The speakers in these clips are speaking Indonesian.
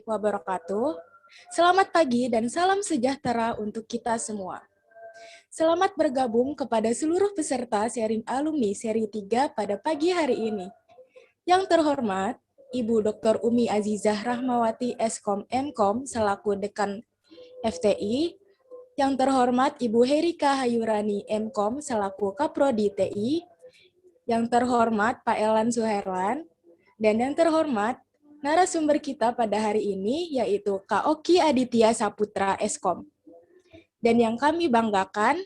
Wabarakatuh. Selamat pagi dan salam sejahtera untuk kita semua. Selamat bergabung kepada seluruh peserta sharing alumni seri 3 pada pagi hari ini. Yang terhormat, Ibu Dr. Umi Azizah Rahmawati Eskom Mkom selaku Dekan FTI, yang terhormat Ibu Herika Hayurani Mkom selaku Kaprodi TI, yang terhormat Pak Elan Suherlan, dan yang terhormat narasumber kita pada hari ini yaitu Kak Oki Aditya Saputra Eskom. Dan yang kami banggakan,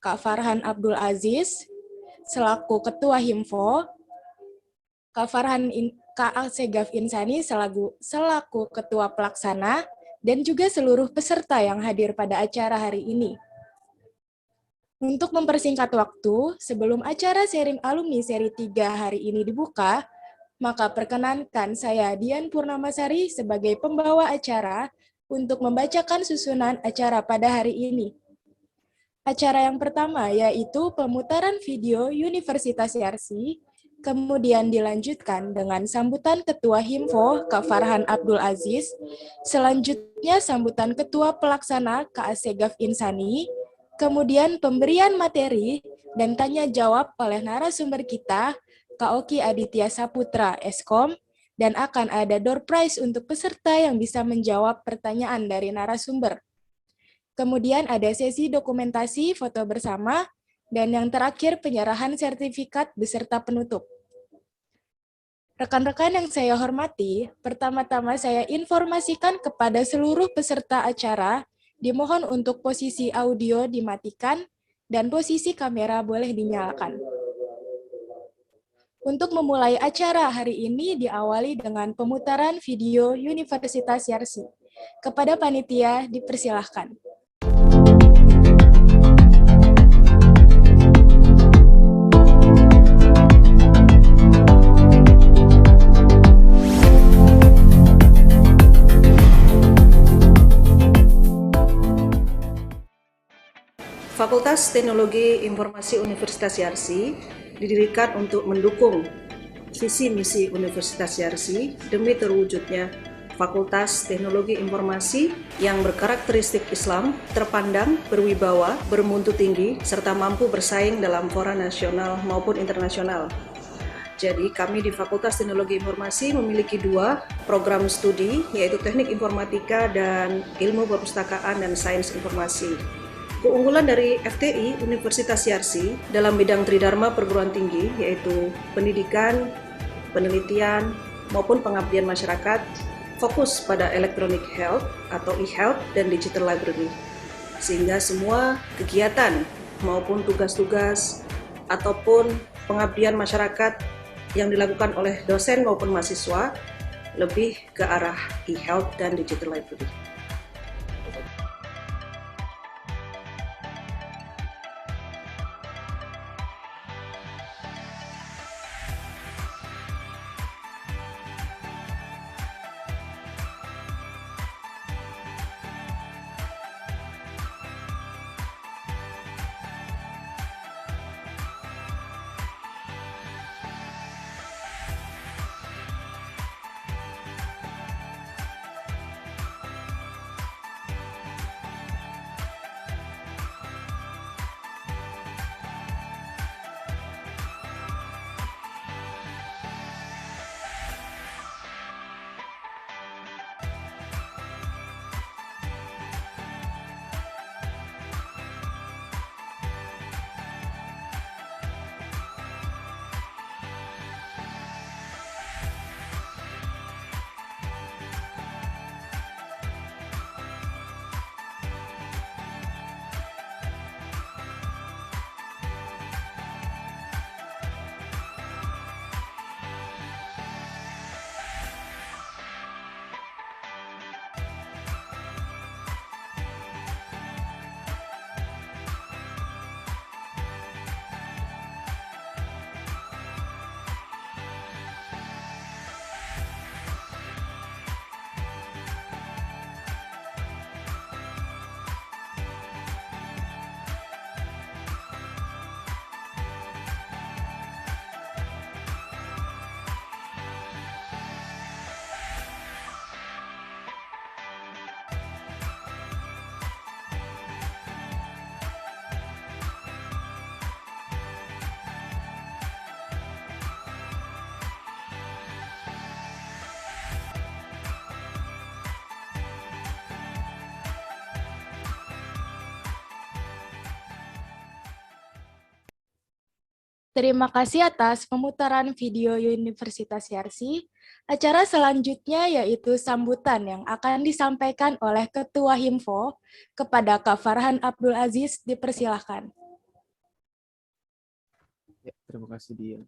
Kak Farhan Abdul Aziz selaku Ketua Himfo, Kak Alsegaf Insani selaku Ketua Pelaksana, dan juga seluruh peserta yang hadir pada acara hari ini. Untuk mempersingkat waktu, sebelum acara sharing alumni seri 3 hari ini dibuka, maka perkenankan saya Dian Purnamasari sebagai pembawa acara untuk membacakan susunan acara pada hari ini. Acara yang pertama yaitu pemutaran video Universitas Yarsi, kemudian dilanjutkan dengan sambutan Ketua Himfo Kak Farhan Abdul Aziz, selanjutnya sambutan Ketua Pelaksana Kak Asegaf Insani, kemudian pemberian materi dan tanya jawab oleh narasumber kita, Kak Oki Aditya Saputra Eskom, dan akan ada door prize untuk peserta yang bisa menjawab pertanyaan dari narasumber. Kemudian ada sesi dokumentasi foto bersama, dan yang terakhir penyerahan sertifikat beserta penutup. Rekan-rekan yang saya hormati, pertama-tama saya informasikan kepada seluruh peserta acara, dimohon untuk posisi audio dimatikan, dan posisi kamera boleh dinyalakan. Untuk memulai acara hari ini diawali dengan pemutaran video Universitas Yarsi. Kepada panitia dipersilahkan. Fakultas Teknologi Informasi Universitas Yarsi didirikan untuk mendukung visi misi Universitas Yarsi demi terwujudnya Fakultas Teknologi Informasi yang berkarakteristik Islam, terpandang, berwibawa, bermutu tinggi, serta mampu bersaing dalam fora nasional maupun internasional. Jadi kami di Fakultas Teknologi Informasi memiliki 2 program studi, yaitu Teknik Informatika dan Ilmu Perpustakaan dan Sains Informasi. Keunggulan dari FTI Universitas Yarsi dalam bidang tridharma perguruan tinggi yaitu pendidikan, penelitian, maupun pengabdian masyarakat fokus pada electronic health atau e-health dan digital library. Sehingga semua kegiatan maupun tugas-tugas ataupun pengabdian masyarakat yang dilakukan oleh dosen maupun mahasiswa lebih ke arah e-health dan digital library. Terima kasih atas pemutaran video Universitas Yarsi. Acara selanjutnya yaitu sambutan yang akan disampaikan oleh Ketua Himfo kepada Kak Farhan Abdul Aziz. Dipersilahkan. Ya, terima kasih Dian.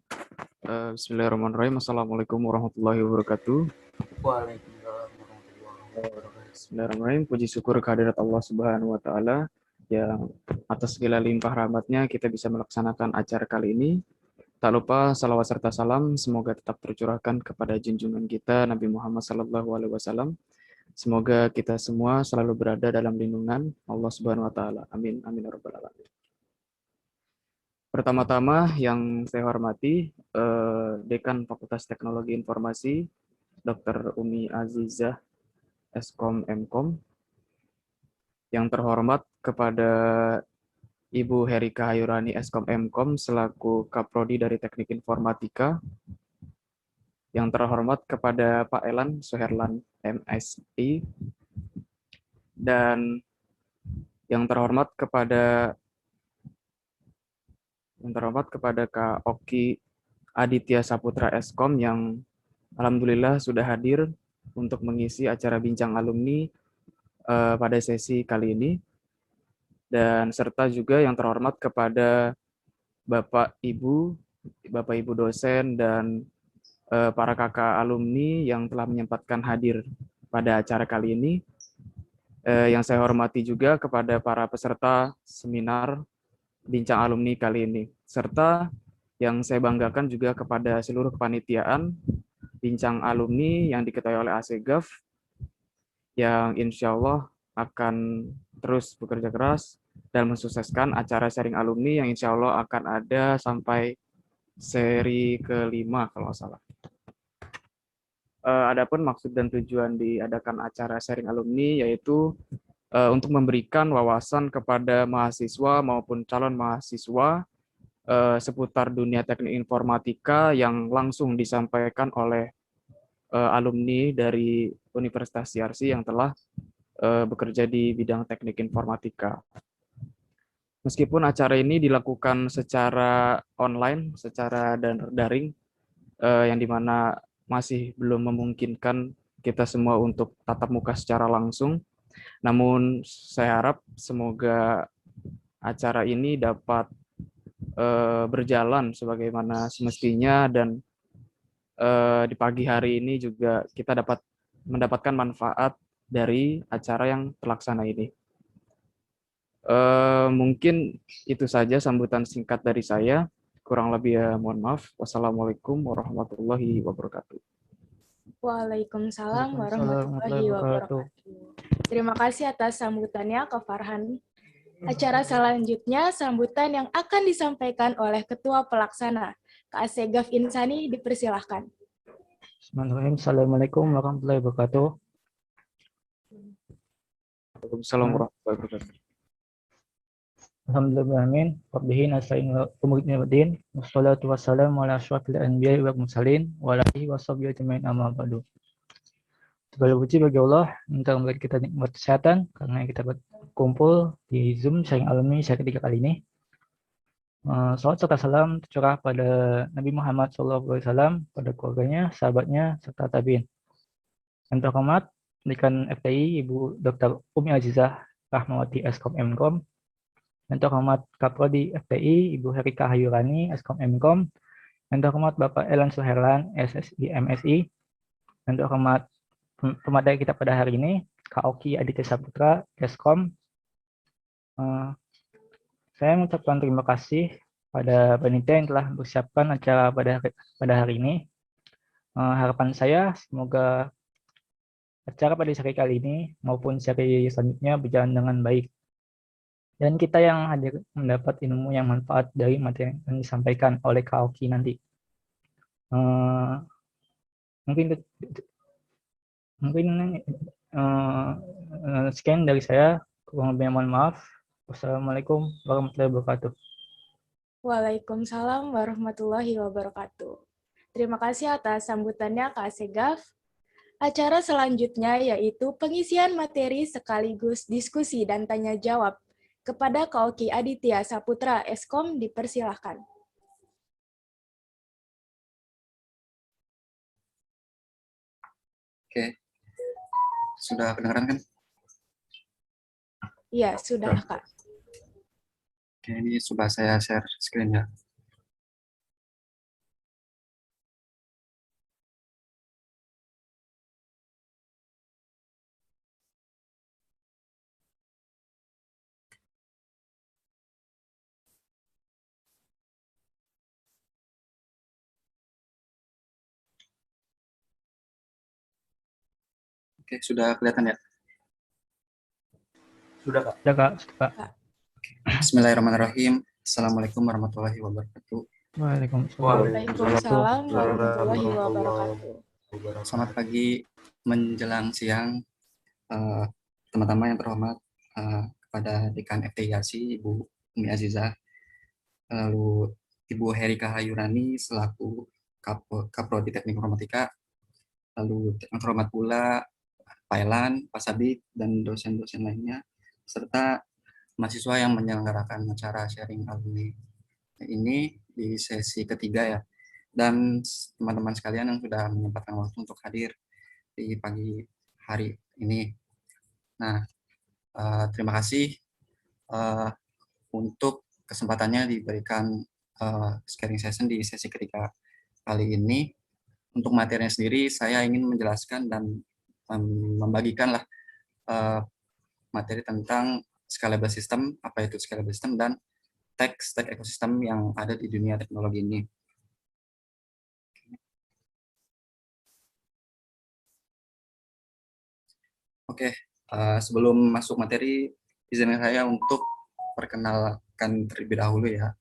Bismillahirrahmanirrahim. Assalamualaikum warahmatullahi wabarakatuh. Waalaikumsalam warahmatullahi wabarakatuh. Bismillahirrahmanirrahim. Puji syukur kehadirat Allah Subhanahu wa taala yang atas segala limpah rahmatnya kita bisa melaksanakan acara kali ini. Tak lupa salawat serta salam semoga tetap tercurahkan kepada junjungan kita Nabi Muhammad SAW. Semoga kita semua selalu berada dalam lindungan Allah Subhanahu wa taala. Amin amin ya rabbal alamin. Pertama-tama yang saya hormati Dekan Fakultas Teknologi Informasi Dr. Umi Azizah Eskom Mkom. Yang terhormat kepada Ibu Herika Hayurani Eskom Mkom selaku Kaprodi dari Teknik Informatika. Yang terhormat kepada Pak Elan Suherlan MSI. Dan yang terhormat kepada Kak Oki Aditya Saputra Eskom yang alhamdulillah sudah hadir untuk mengisi acara bincang alumni pada sesi kali ini. Dan serta juga yang terhormat kepada Bapak Ibu dosen dan para kakak alumni yang telah menyempatkan hadir pada acara kali ini. Yang saya hormati juga kepada para peserta seminar bincang alumni kali ini. Serta yang saya banggakan juga kepada seluruh kepanitiaan bincang alumni yang diketuai oleh ASEGAF yang insya Allah akan terus bekerja keras dan mensukseskan acara sharing alumni yang insya Allah akan ada sampai seri ke-5 kalau nggak salah. Adapun maksud dan tujuan diadakan acara sharing alumni yaitu untuk memberikan wawasan kepada mahasiswa maupun calon mahasiswa seputar dunia teknik informatika yang langsung disampaikan oleh alumni dari Universitas Yarsi yang telah bekerja di bidang teknik informatika. Meskipun acara ini dilakukan secara online, secara daring, yang dimana masih belum memungkinkan kita semua untuk tatap muka secara langsung, namun saya harap semoga acara ini dapat berjalan sebagaimana semestinya dan di pagi hari ini juga kita dapat mendapatkan manfaat dari acara yang terlaksana ini. Mungkin itu saja sambutan singkat dari saya. Kurang lebih ya mohon maaf. Wassalamualaikum warahmatullahi wabarakatuh. Waalaikumsalam warahmatullahi wabarakatuh. Terima kasih atas sambutannya Kak Farhan. Acara selanjutnya sambutan yang akan disampaikan oleh Ketua Pelaksana Kak Asegaf Insani. Dipersilahkan. Bismillahirrahmanirrahim. Assalamualaikum warahmatullahi wabarakatuh. Waalaikumsalam warahmatullahi wabarakatuh. Alhamdulillahirrahmanirrahim. Rabbihi nasta'in wa umuridin. Wassalatu wassalamu ala asyrafil anbiya'i wal mursalin wa ala alihi washabihi ajmain amma ba'du. Segala puji bagi Allah untuk memberi kita nikmat kesehatan karena kita berkumpul di Zoom sharing alumni seri ketiga kali ini. Salawat serta salam tercurah pada Nabi Muhammad SAW, pada keluarganya, sahabatnya, serta tabiin. Yang terhormat Dekan FTI Ibu Dr. Umi Azizah Rahmawati Eskom Mkom. Yang terhormat Kaprodi FTI Ibu Herika Hayurani Eskom Mkom. Yang terhormat Bapak Elan Suherlan SSI MSI. Yang terhormat pemadai kita pada hari ini Kak Oki Aditya Saputra Eskom. Saya mengucapkan terima kasih pada panitia yang telah mempersiapkan acara pada hari ini. Harapan saya semoga acara pada seri kali ini maupun seri selanjutnya berjalan dengan baik. Dan kita yang hadir mendapat ilmu yang manfaat dari materi yang disampaikan oleh Kak Oki nanti. Mungkin sekian dari saya. Kurang lebihnya mohon maaf. Wassalamualaikum warahmatullahi wabarakatuh. Waalaikumsalam warahmatullahi wabarakatuh. Terima kasih atas sambutannya Kak Asegaf. Acara selanjutnya yaitu pengisian materi sekaligus diskusi dan tanya jawab kepada Kak Oki Aditya Saputra Eskom. Dipersilahkan. Oke, sudah kedengaran kan? Iya, sudah, Kak. Oke, ini coba saya share screen ya. Oke, sudah kelihatan ya? Sudah Kak. Bismillahirrahmanirrahim. Assalamualaikum warahmatullahi wabarakatuh. Waalaikumsalam warahmatullahi wabarakatuh. Selamat pagi menjelang siang, teman-teman yang terhormat, kepada Dekan FTIRC, Ibu Umi Azizah, lalu Ibu Herika Hayurani selaku Kaprodi Teknik Informatika, lalu yang terhormat pula Pak Elan, Pak Sabik, dan dosen-dosen lainnya, serta mahasiswa yang menyelenggarakan acara sharing alumni ini di sesi ketiga ya, dan teman-teman sekalian yang sudah menyempatkan waktu untuk hadir di pagi hari ini. Nah, terima kasih untuk kesempatannya diberikan sharing session di sesi ketiga kali ini. Untuk materinya sendiri, saya ingin menjelaskan dan membagikanlah materi tentang scalable system, apa itu scalable system, dan stack ekosistem yang ada di dunia teknologi ini. Oke, sebelum masuk materi, izinkan saya untuk perkenalkan terlebih dahulu ya.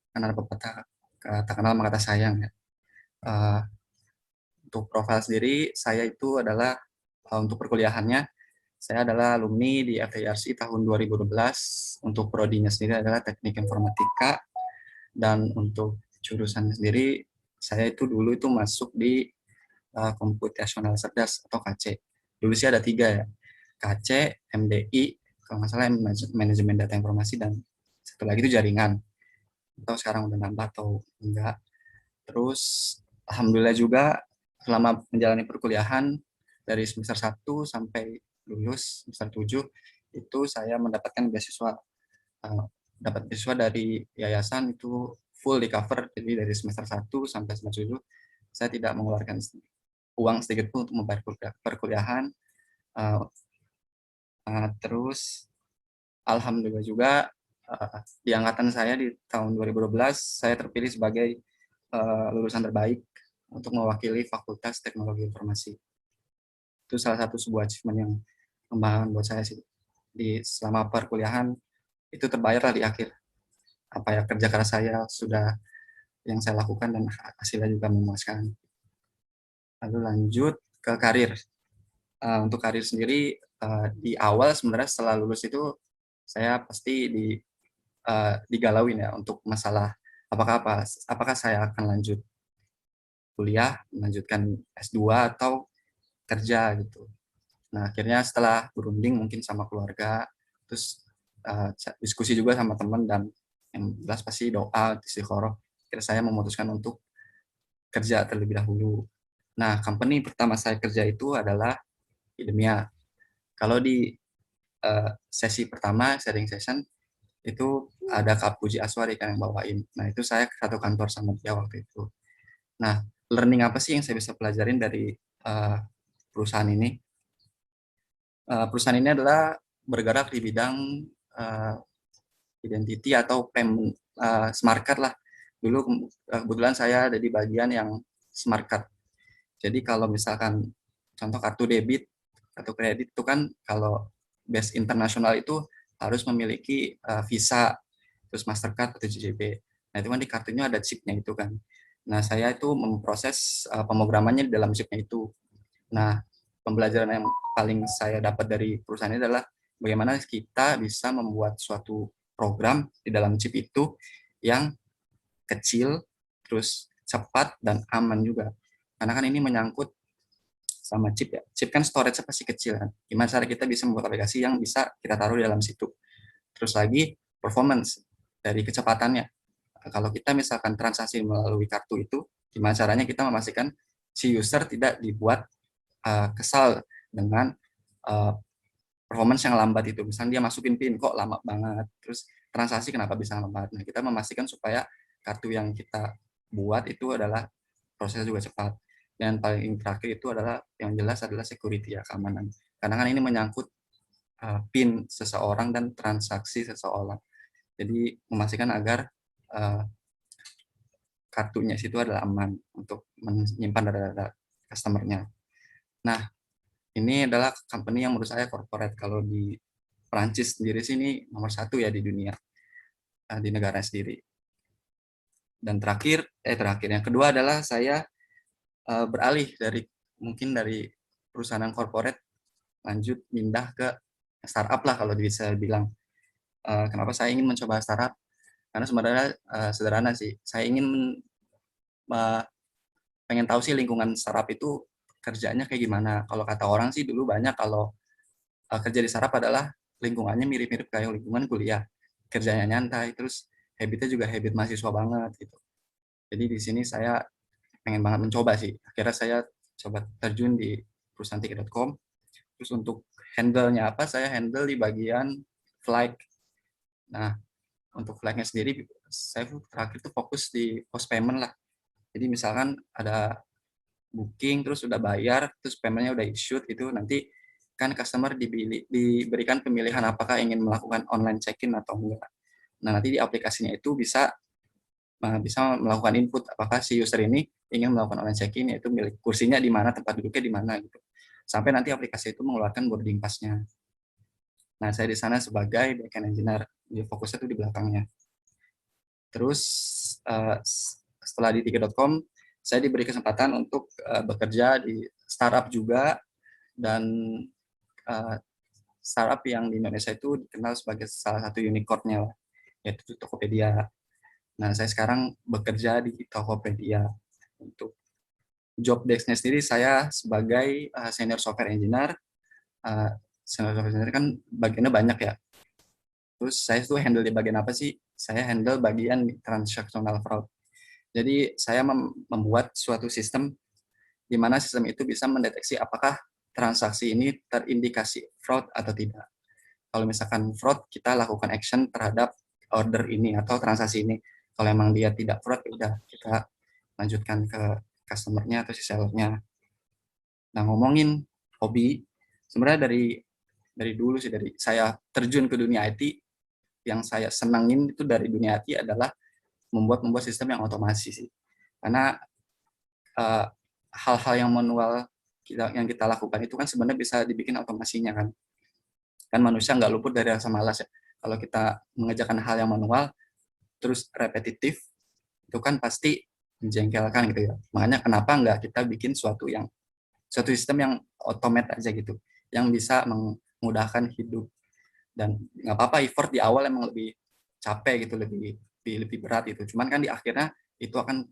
Karena pepatah tak kenal maka tak sayang ya. Untuk profil sendiri, saya itu adalah untuk perkuliahannya, saya adalah alumni di FTIRC tahun 2012. Untuk prodinya sendiri adalah Teknik Informatika, dan untuk jurusan sendiri, saya itu dulu itu masuk di Computational Cerdas atau KC. Dulu sih ada 3 ya, KC, MDI, kalau nggak salah Manajemen Data Informasi, dan satu lagi itu jaringan. Atau sekarang udah nambah atau enggak. Terus alhamdulillah juga selama menjalani perkuliahan dari semester 1 sampai lulus semester 7 itu saya mendapatkan beasiswa, dapat beasiswa dari yayasan itu full di cover. Jadi dari semester 1 sampai semester 7 saya tidak mengeluarkan uang sedikit pun untuk membayar perkuliahan. Terus alhamdulillah juga di angkatan saya di tahun 2012 saya terpilih sebagai lulusan terbaik untuk mewakili Fakultas Teknologi Informasi. Itu salah satu sebuah achievement yang membanggakan buat saya sih. Di selama perkuliahan itu terbayar di akhir. Apa ya, kerja keras saya sudah yang saya lakukan dan hasilnya juga memuaskan. Lalu lanjut ke karir. Untuk karir sendiri di awal sebenarnya setelah lulus itu saya pasti digalauin ya untuk masalah apakah saya akan lanjut kuliah, melanjutkan S2 atau kerja gitu. Nah, akhirnya setelah berunding mungkin sama keluarga, terus diskusi juga sama teman, dan yang jelas pasti doa, istiqoroh, akhirnya saya memutuskan untuk kerja terlebih dahulu. Nah, company pertama saya kerja itu adalah Idemia. Kalau di sesi pertama, sharing session, itu ada Kak Puji Aswari kan yang bawain. Nah, itu saya satu kantor sama dia waktu itu. Nah, learning apa sih yang saya bisa pelajarin dari perusahaan ini? Perusahaan ini adalah bergerak di bidang identity atau payment, smart card lah. Dulu kebetulan saya ada di bagian yang smart card. Jadi kalau misalkan contoh kartu debit, kartu kredit itu kan kalau base internasional itu harus memiliki Visa, terus Mastercard atau JCB. Nah itu kan di kartunya ada chipnya itu kan. Nah saya itu memproses pemrogramannya di dalam chipnya itu. Nah pembelajaran yang paling saya dapat dari perusahaan ini adalah bagaimana kita bisa membuat suatu program di dalam chip itu yang kecil, terus cepat dan aman juga. Karena kan ini menyangkut sama chip ya. Chip kan storage pasti kecil kan. Gimana cara kita bisa membuat aplikasi yang bisa kita taruh di dalam situ. Terus lagi performance dari kecepatannya. Kalau kita misalkan transaksi melalui kartu itu, gimana caranya kita memastikan si user tidak dibuat kesal dengan performance yang lambat itu. Misalnya dia masukin PIN kok lama banget, terus transaksi kenapa bisa lambat. Nah, kita memastikan supaya kartu yang kita buat itu adalah prosesnya juga cepat. Dan paling terakhir itu adalah yang jelas adalah security ya, keamanan. Karena kan ini menyangkut PIN seseorang dan transaksi seseorang. Jadi memastikan agar kartunya situ adalah aman untuk menyimpan data-data customer-nya. Nah, ini adalah company yang menurut saya corporate. Kalau di Perancis sendiri sih ini nomor 1 ya di dunia, di negara sendiri. Dan terakhir yang kedua adalah saya beralih dari perusahaan corporate lanjut pindah ke startup lah kalau bisa bilang. Kenapa saya ingin mencoba startup? Karena sebenarnya sederhana sih. Saya ingin pengen tahu sih lingkungan startup itu kerjanya kayak gimana. Kalau kata orang sih dulu banyak kalau kerja di startup adalah lingkungannya mirip-mirip kayak lingkungan kuliah. Kerjanya nyantai, terus habitnya juga habit mahasiswa banget gitu. Jadi di sini saya pengen banget mencoba sih. Akhirnya saya coba terjun di perusahaan tiket.com. Terus untuk handle-nya apa? Saya handle di bagian flight. Nah, untuk flight-nya sendiri, saya terakhir itu fokus di post payment lah. Jadi misalkan ada booking, terus udah bayar, terus payment-nya udah issued, itu nanti kan customer diberikan pemilihan apakah ingin melakukan online check-in atau enggak. Nah, nanti di aplikasinya itu bisa melakukan input apakah si user ini ingin melakukan online check-in, yaitu milik kursinya di mana, tempat duduknya di mana gitu. Sampai nanti aplikasi itu mengeluarkan boarding pass-nya. Nah, saya di sana sebagai backend engineer, di fokusnya itu di belakangnya. Terus setelah di tiket.com, saya diberi kesempatan untuk bekerja di startup juga, dan startup yang di Indonesia itu dikenal sebagai salah satu unicorn-nya, yaitu Tokopedia. Nah, saya sekarang bekerja di Tokopedia. Untuk job desk-nya sendiri, saya sebagai senior software engineer. Senior software engineer kan bagiannya banyak ya. Terus saya tuh handle di bagian apa sih? Saya handle bagian transactional fraud. Jadi saya membuat suatu sistem di mana sistem itu bisa mendeteksi apakah transaksi ini terindikasi fraud atau tidak. Kalau misalkan fraud, kita lakukan action terhadap order ini atau transaksi ini. Kalau memang dia tidak fraud, udah kita lanjutkan ke customer-nya atau si seller-nya. Nah, ngomongin hobi, sebenarnya dari dulu sih, dari saya terjun ke dunia IT, yang saya senangin itu dari dunia IT adalah membuat sistem yang otomasi sih. Karena hal-hal yang manual yang kita lakukan itu kan sebenarnya bisa dibikin otomasinya kan. Kan manusia nggak luput dari rasa malas ya. Kalau kita mengerjakan hal yang manual, terus repetitif, itu kan pasti menjengkelkan gitu ya. Makanya kenapa nggak kita bikin suatu sistem yang otomat aja gitu, yang bisa memudahkan hidup. Dan nggak apa-apa effort di awal emang lebih capek gitu, lebih berat gitu. Cuman kan di akhirnya itu akan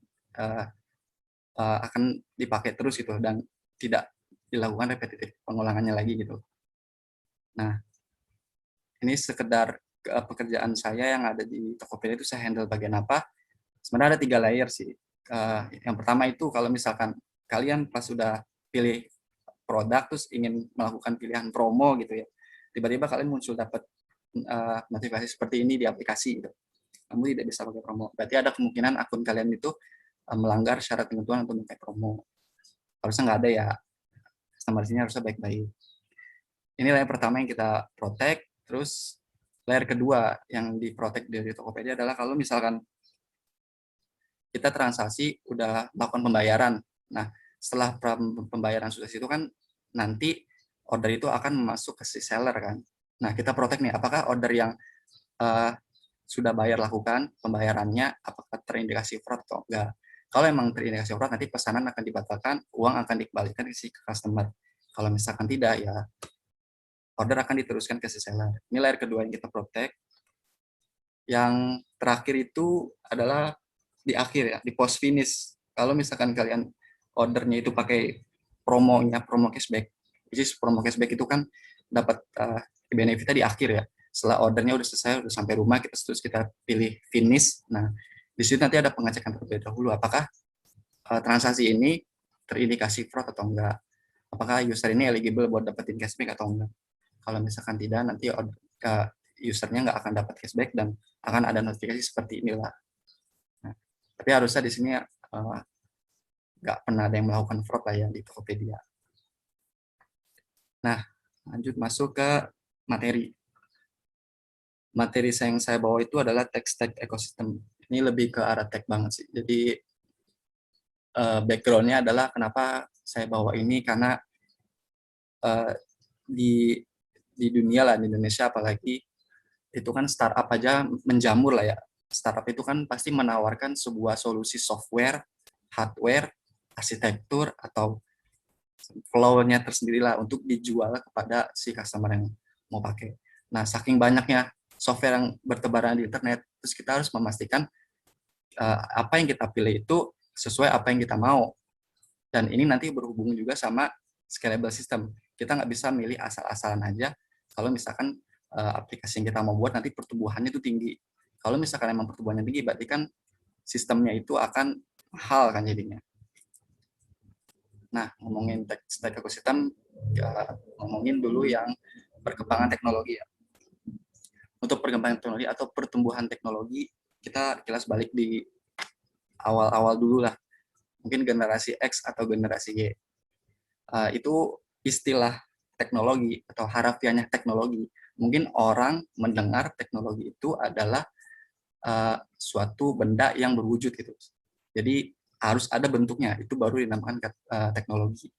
dipakai terus gitu dan tidak dilakukan repetitif pengulangannya lagi gitu. Nah, ini sekedar pekerjaan saya yang ada di Tokopedia itu saya handle bagian apa. Sebenarnya ada 3 layer sih. Yang pertama itu kalau misalkan kalian pas sudah pilih produk terus ingin melakukan pilihan promo gitu ya, tiba-tiba kalian muncul dapat notifikasi seperti ini di aplikasi gitu. Kamu tidak bisa pakai promo. Berarti ada kemungkinan akun kalian itu melanggar syarat ketentuan untuk pakai promo. Harusnya nggak ada ya. Customer sini harusnya baik-baik. Ini layer pertama yang kita protect. Terus layer kedua yang di-protect dari Tokopedia adalah kalau misalkan kita transaksi udah melakukan pembayaran. Nah, setelah pembayaran sukses itu kan nanti order itu akan masuk ke si seller kan. Nah, kita protect nih, apakah order yang sudah bayar lakukan pembayarannya, apakah terindikasi fraud atau enggak. Kalau memang terindikasi fraud, nanti pesanan akan dibatalkan, uang akan dikembalikan ke si customer. Kalau misalkan tidak, ya order akan diteruskan ke si seller. Ini layer kedua yang kita protect. Yang terakhir itu adalah di akhir ya, di post finish. Kalau misalkan kalian ordernya itu pakai promo cashback. Which is promo cashback itu kan dapat benefitnya di akhir ya. Setelah ordernya udah selesai, udah sampai rumah, terus kita pilih finish. Nah, di situ nanti ada pengecekan terlebih dahulu apakah transaksi ini terindikasi fraud atau enggak. apakah user ini eligible buat dapetin cashback atau enggak. Kalau misalkan tidak, nanti usernya nggak akan dapat cashback dan akan ada notifikasi seperti inilah. Nah, tapi harusnya di sini nggak pernah ada yang melakukan fraud lah ya di Tokopedia. Nah, lanjut masuk ke materi. Materi yang saya bawa itu adalah tech stack ecosystem. Ini lebih ke arah tech banget sih. Jadi background-nya adalah kenapa saya bawa ini, karena di dunia lah, di Indonesia apalagi, itu kan startup aja menjamur lah ya. Startup itu kan pasti menawarkan sebuah solusi software, hardware, arsitektur, atau flow-nya tersendiri lah untuk dijual kepada si customer yang mau pakai. Nah, saking banyaknya software yang bertebaran di internet, terus kita harus memastikan apa yang kita pilih itu sesuai apa yang kita mau. Dan ini nanti berhubung juga sama scalable system. Kita nggak bisa milih asal-asalan aja kalau misalkan aplikasi yang kita mau buat nanti pertumbuhannya itu tinggi. Kalau misalkan emang pertumbuhannya tinggi, berarti kan sistemnya itu akan mahal kan jadinya. Nah, ngomongin tech stack ekosistem, ngomongin dulu yang perkembangan teknologi ya. Untuk perkembangan teknologi atau pertumbuhan teknologi, kita kilas balik di awal-awal dulu lah. Mungkin generasi X atau generasi Y. Itu istilah teknologi atau harafiahnya teknologi. Mungkin orang mendengar teknologi itu adalah suatu benda yang berwujud gitu. Jadi harus ada bentuknya, itu baru dinamakan teknologi.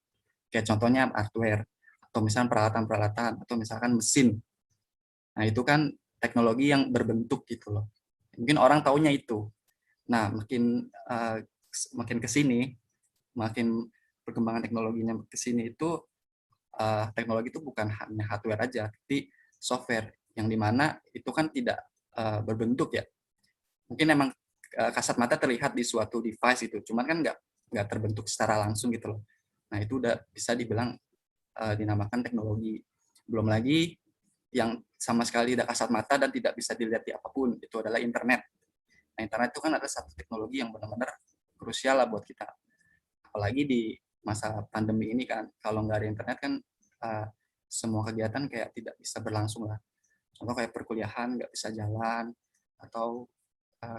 Kayak contohnya hardware, atau misalnya peralatan-peralatan, atau misalkan mesin. Nah itu kan teknologi yang berbentuk gitu loh. Mungkin orang taunya itu. Nah makin ke sini, makin perkembangan teknologinya ke sini itu teknologi itu bukan hanya hardware aja, tapi software yang dimana itu kan tidak berbentuk ya. Mungkin emang kasat mata terlihat di suatu device itu, cuman kan nggak terbentuk secara langsung gitu loh. Nah itu udah bisa dibilang dinamakan teknologi. Belum lagi yang sama sekali tidak kasat mata dan tidak bisa dilihat di apapun, itu adalah internet. Nah internet itu kan ada satu teknologi yang benar-benar krusial lah buat kita. Apalagi di masa pandemi ini kan, kalau nggak ada internet kan semua kegiatan kayak tidak bisa berlangsung lah. Contoh kayak perkuliahan nggak bisa jalan, atau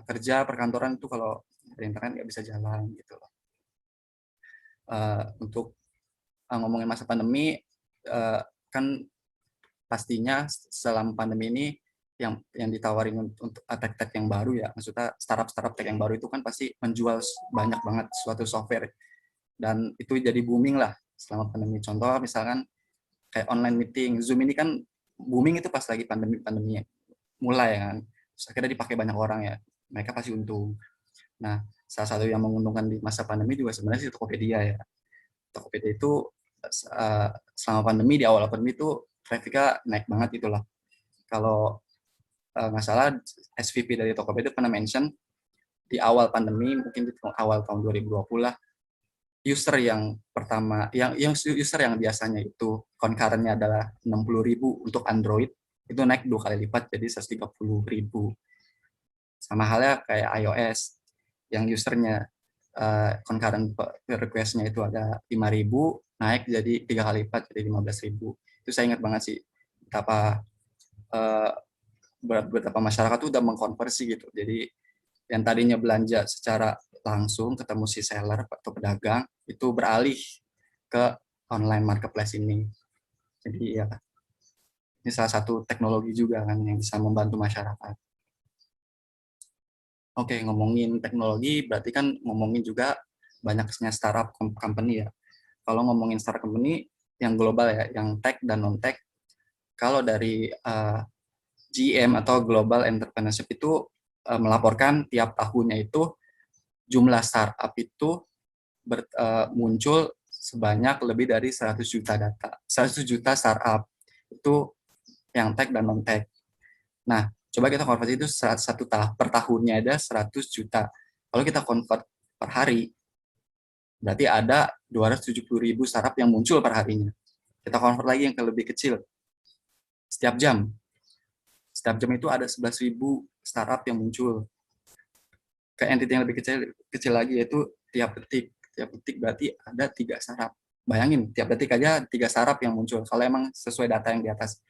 kerja perkantoran itu kalau ada internet nggak bisa jalan gitu loh. Untuk ngomongin masa pandemi, kan pastinya selama pandemi ini yang ditawarin untuk tech-tech yang baru ya, maksudnya startup tech yang baru itu kan pasti menjual banyak banget suatu software, dan itu jadi booming lah selama pandemi. Contoh misalkan kayak online meeting, Zoom ini kan booming itu pas lagi pandeminya mulai kan, terus akhirnya dipakai banyak orang ya, mereka pasti untung. Nah, salah satu yang menguntungkan di masa pandemi juga sebenarnya sih Tokopedia ya. Tokopedia itu selama pandemi, di awal pandemi itu trafficnya naik banget gitu lah. Kalau nggak salah SVP dari Tokopedia pernah mention di awal pandemi, mungkin di awal tahun 2020 lah, user yang pertama, yang user yang biasanya itu concurrent-nya adalah 60.000 untuk Android, itu naik 2 kali lipat jadi 130.000. Sama halnya kayak iOS, yang usernya concurrent request-nya itu ada 5.000, naik jadi 3 kali lipat jadi 15.000. Itu saya ingat banget sih betapa betapa masyarakat tuh udah mengkonversi gitu. Jadi yang tadinya belanja secara langsung ketemu si seller atau pedagang itu beralih ke online marketplace ini. Jadi ya ini salah satu teknologi juga kan yang bisa membantu masyarakat. Oke, ngomongin teknologi berarti kan ngomongin juga banyaknya startup company ya. Kalau ngomongin startup company yang global ya, yang tech dan non-tech, kalau dari GM atau Global Entrepreneurship itu melaporkan tiap tahunnya itu jumlah startup itu muncul sebanyak lebih dari 100 juta data. 100 juta startup itu yang tech dan non-tech. Nah, coba kita konversi itu per tahunnya ada 100 juta. Kalau kita convert per hari, berarti ada 270.000 startup yang muncul per harinya. Kita convert lagi yang ke lebih kecil. Setiap jam itu ada 11.000 startup yang muncul. Ke entity yang lebih kecil lagi yaitu tiap detik berarti ada 3 startup. bayangin tiap detik aja 3 startup yang muncul kalau emang sesuai data yang di atas.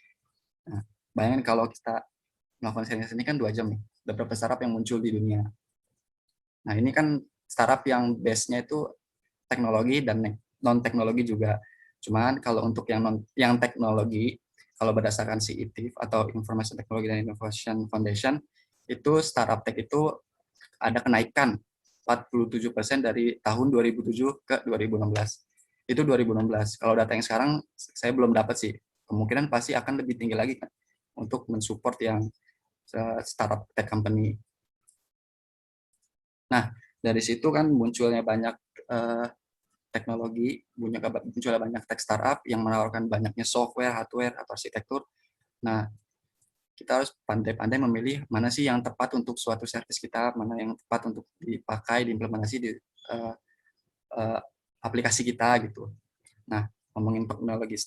Nah, bayangin kalau kita melakukan sharing ini kan 2 jam nih, ada berapa startup yang muncul di dunia. Nah, ini kan startup yang base-nya itu teknologi dan non teknologi juga. Cuman kalau untuk yang teknologi, kalau berdasarkan CITIF atau Information Technology and Innovation Foundation, itu startup tech itu ada kenaikan 47% dari tahun 2007 ke 2016. Itu 2016. Kalau data yang sekarang saya belum dapat sih. Kemungkinan pasti akan lebih tinggi lagi kan untuk mensupport yang startup tech company. Nah, dari situ kan munculnya banyak teknologi, munculnya banyak tech startup yang menawarkan banyaknya software, hardware, atau arsitektur. Nah, kita harus pandai-pandai memilih mana sih yang tepat untuk suatu service kita, mana yang tepat untuk dipakai, diimplementasi di aplikasi kita gitu. Nah, ngomongin teknologi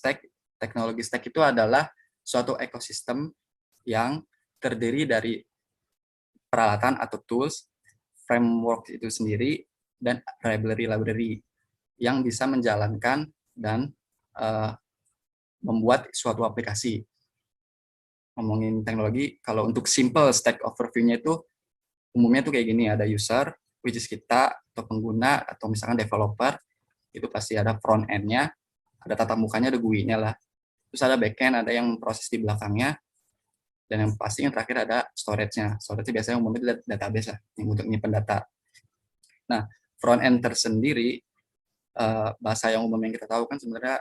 stack itu adalah suatu ekosistem yang terdiri dari peralatan atau tools, framework itu sendiri, dan library yang bisa menjalankan dan membuat suatu aplikasi. Ngomongin teknologi, kalau untuk simple stack overview-nya itu umumnya tuh kayak gini, ada user, which is kita, atau pengguna, atau misalkan developer, itu pasti ada front end-nya, ada tatap mukanya, ada GUI-nya lah. Terus ada back-end, ada yang proses di belakangnya, dan yang pasti yang terakhir ada storage-nya. Storage-nya biasanya umumnya database lah, yang untuk nyimpen data. Nah, front end tersendiri, bahasa yang umum yang kita tahu kan sebenarnya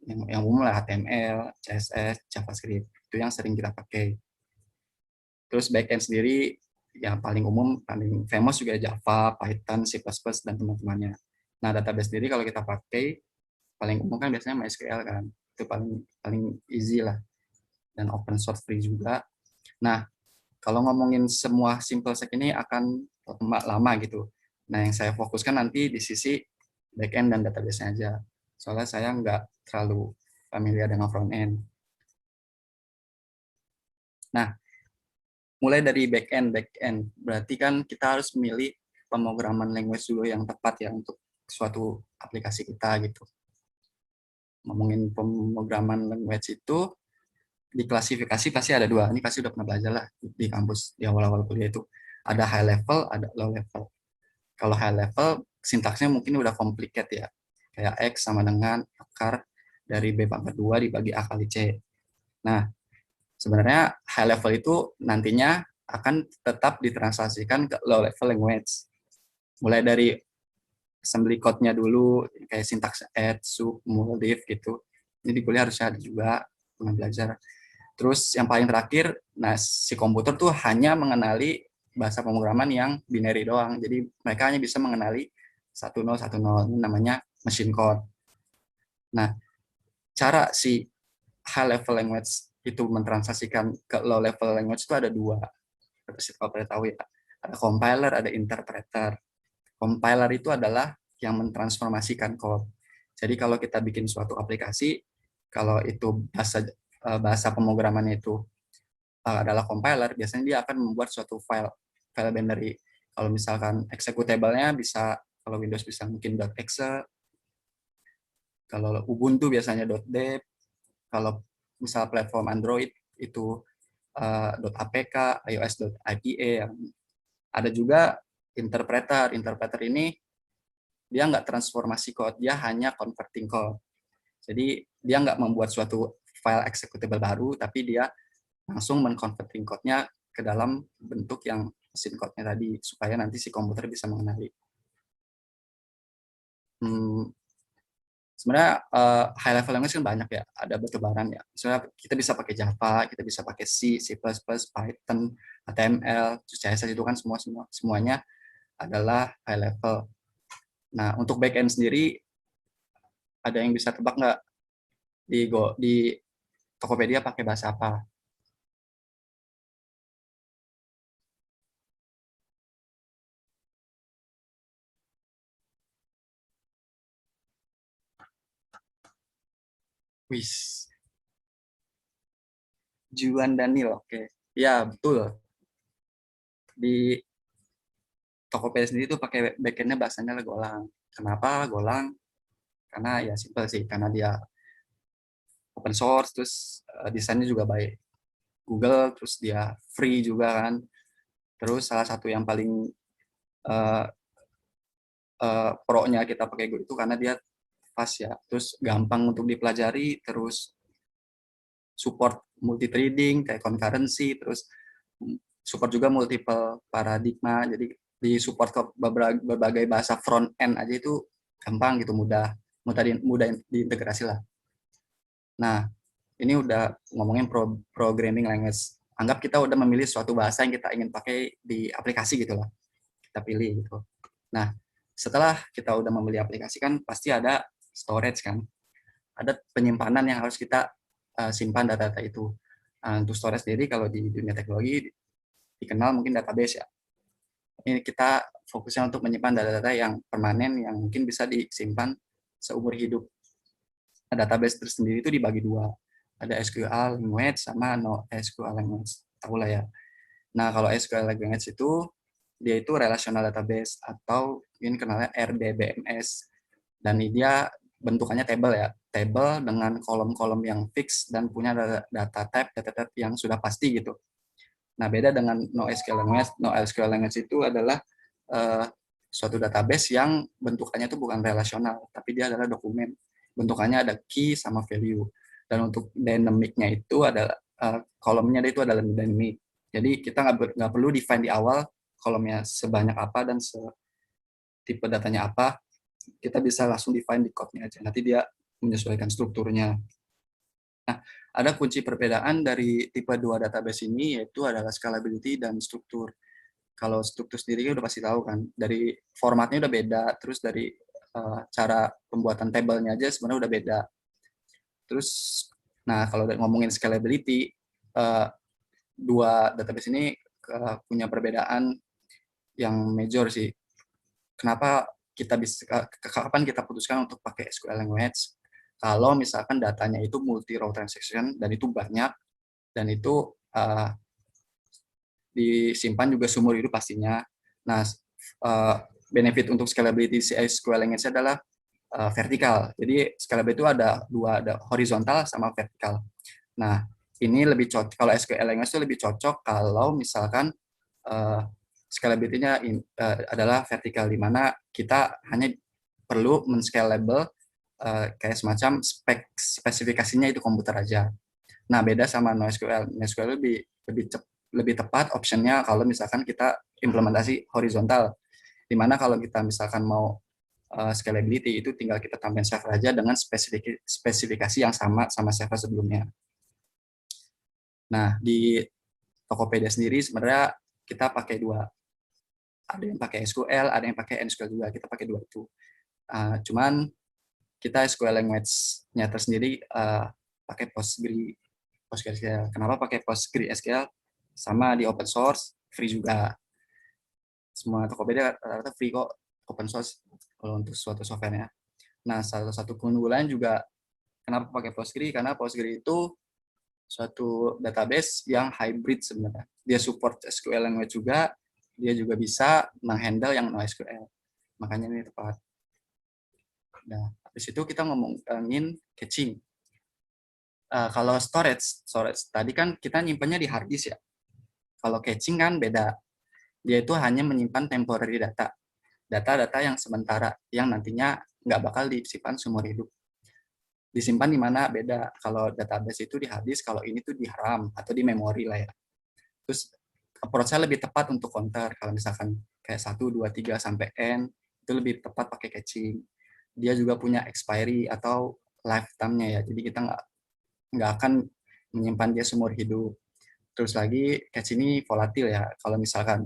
yang umum lah HTML, CSS, JavaScript, itu yang sering kita pakai. Terus backend sendiri yang paling umum, paling famous juga Java, Python, C++, dan teman-temannya. Nah, database sendiri kalau kita pakai paling umum kan biasanya MySQL kan, itu paling easy lah, dan open source free juga. Nah, kalau ngomongin semua simple stack ini akan lama gitu. Nah, yang saya fokuskan nanti di sisi backend dan database-nya aja. Soalnya saya nggak terlalu familiar dengan front end. Nah, mulai dari backend. Berarti kan kita harus memilih pemrograman language dulu yang tepat ya untuk suatu aplikasi kita gitu. Ngomongin pemrograman language itu, di klasifikasi pasti ada 2. Ini pasti udah pernah belajar lah di kampus, di awal-awal kuliah itu. Ada high level, ada low level. Kalau high level, sintaksnya mungkin udah complicated ya. Kayak X sama dengan akar dari B pangkat 2 dibagi A kali C. Nah, sebenarnya high level itu nantinya akan tetap ditranslasikan ke low level language. Mulai dari assembly code-nya dulu, kayak sintaks add, sub, mul, div gitu. Ini di kuliah harusnya ada juga, pernah belajar. Terus yang paling terakhir, nah si komputer tuh hanya mengenali bahasa pemrograman yang binary doang. Jadi mereka hanya bisa mengenali 1010, ini namanya machine code. Nah, cara si high level language itu mentranslasikan ke low level language itu ada 2. Kalau pada tahu ya, ada compiler, ada interpreter. Compiler itu adalah yang mentransformasikan code. Jadi kalau kita bikin suatu aplikasi, kalau itu bahasa pemrogramannya itu adalah compiler, biasanya dia akan membuat suatu file binary. Kalau misalkan executable-nya bisa, kalau Windows bisa mungkin .exe, kalau Ubuntu biasanya .deb, kalau misal platform Android itu .apk, iOS.ipa. Ada juga interpreter. Interpreter ini dia nggak transformasi code, dia hanya converting code. Jadi dia nggak membuat suatu file executable baru, tapi dia langsung men-converting code-nya ke dalam bentuk yang mesin code-nya tadi, supaya nanti si komputer bisa mengenali. Sebenarnya high level language kan banyak ya, ada bertebaran ya. Misalnya kita bisa pakai Java, kita bisa pakai C, C++, Python, HTML, CSS itu kan semuanya adalah high level. Nah, untuk backend sendiri, ada yang bisa tebak nggak di Tokopedia pakai bahasa apa? Wis, Juan Daniel, oke. Ya, betul. Di Tokopedia sendiri tuh pakai backendnya bahasanya Golang. Kenapa Golang? karena ya simple sih, karena dia open source, terus desainnya juga baik Google, terus dia free juga kan. Terus salah satu yang paling pro-nya kita pakai Go itu karena dia fast ya, terus gampang untuk dipelajari, terus support multi threading kayak concurrency, terus support juga multiple paradigma, jadi di support ke berbagai bahasa front end aja itu gampang gitu, mudah diintegrasi lah. Nah, ini udah ngomongin programming language. Anggap kita udah memilih suatu bahasa yang kita ingin pakai di aplikasi gitu lah. Kita pilih gitu. Nah, setelah kita udah memilih aplikasi kan pasti ada storage kan. Ada penyimpanan yang harus kita simpan data-data itu. Untuk storage sendiri kalau di dunia teknologi dikenal mungkin database ya. Ini kita fokusnya untuk menyimpan data-data yang permanen yang mungkin bisa disimpan seumur hidup. Nah, database tersendiri itu dibagi dua. Ada SQL language sama no SQL language. Tahu lah ya. Nah, kalau SQL language itu dia itu relational database atau ini kenalnya RDBMS. Dan dia bentukannya table ya. Table dengan kolom-kolom yang fix dan punya data type yang sudah pasti gitu. Nah, beda dengan NoSQL language. NoSQL language itu adalah suatu database yang bentukannya itu bukan relasional, tapi dia adalah dokumen. Bentukannya ada key sama value. Dan untuk dynamic-nya itu adalah kolomnya itu adalah dynamic. Jadi kita nggak perlu define di awal kolomnya sebanyak apa dan tipe datanya apa. Kita bisa langsung define di code-nya aja. Nanti dia menyesuaikan strukturnya. Nah, ada kunci perbedaan dari tipe 2 database ini, yaitu adalah scalability dan struktur. Kalau struktur sendiri udah pasti tahu kan, dari formatnya udah beda, terus dari cara pembuatan tabelnya aja sebenarnya udah beda. Terus, nah kalau ngomongin scalability, dua database ini punya perbedaan yang major sih. Kenapa kita bisa, kapan kita putuskan untuk pakai SQL language? Kalau misalkan datanya itu multi row transaction dan itu banyak dan itu disimpan juga seumur hidup pastinya. Nah, benefit untuk scalability SQL language adalah vertikal. Jadi scalability itu ada dua, ada horizontal sama vertikal. Nah, ini lebih cocok kalau SQL language itu lebih cocok kalau misalkan scalability-nya adalah vertikal, di mana kita hanya perlu men-scalable kayak semacam spesifikasinya itu komputer aja. Nah, beda sama NoSQL. NoSQL lebih tepat optionnya kalau misalkan kita implementasi horizontal, di mana kalau kita misalkan mau scalability itu tinggal kita tambahin server aja dengan spesifikasi yang sama server sebelumnya. Nah, di Tokopedia sendiri sebenarnya kita pakai dua. Ada yang pakai SQL, ada yang pakai NSQL juga. Kita pakai dua itu. Cuman kita SQL language-nya tersendiri pakai PostgreSQL. Kenapa pakai PostgreSQL? Sama di open source, free juga. Semua Tokopedia rata-rata free kok, open source kalau untuk suatu software-nya. Nah, salah satu keunggulan juga kenapa pakai Postgre? Karena Postgre itu suatu database yang hybrid sebenarnya. Dia support SQL language juga, dia juga bisa menghandle yang NoSQL. Makanya ini tepat. Nah, habis itu kita ngomongin caching. Kalau storage tadi kan kita nyimpannya di hard disk ya. Kalau caching kan beda. Dia itu hanya menyimpan temporary data yang sementara, yang nantinya nggak bakal disimpan seumur hidup. Disimpan di mana beda. Kalau database itu di hard disk, kalau ini tuh di RAM atau di memori lah ya. Terus approach-nya lebih tepat untuk counter. Kalau misalkan kayak 1, 2, 3 sampai N, itu lebih tepat pakai caching. Dia juga punya expiry atau lifetime-nya ya. Jadi kita nggak akan menyimpan dia seumur hidup. Terus lagi cache ini volatil ya. Kalau misalkan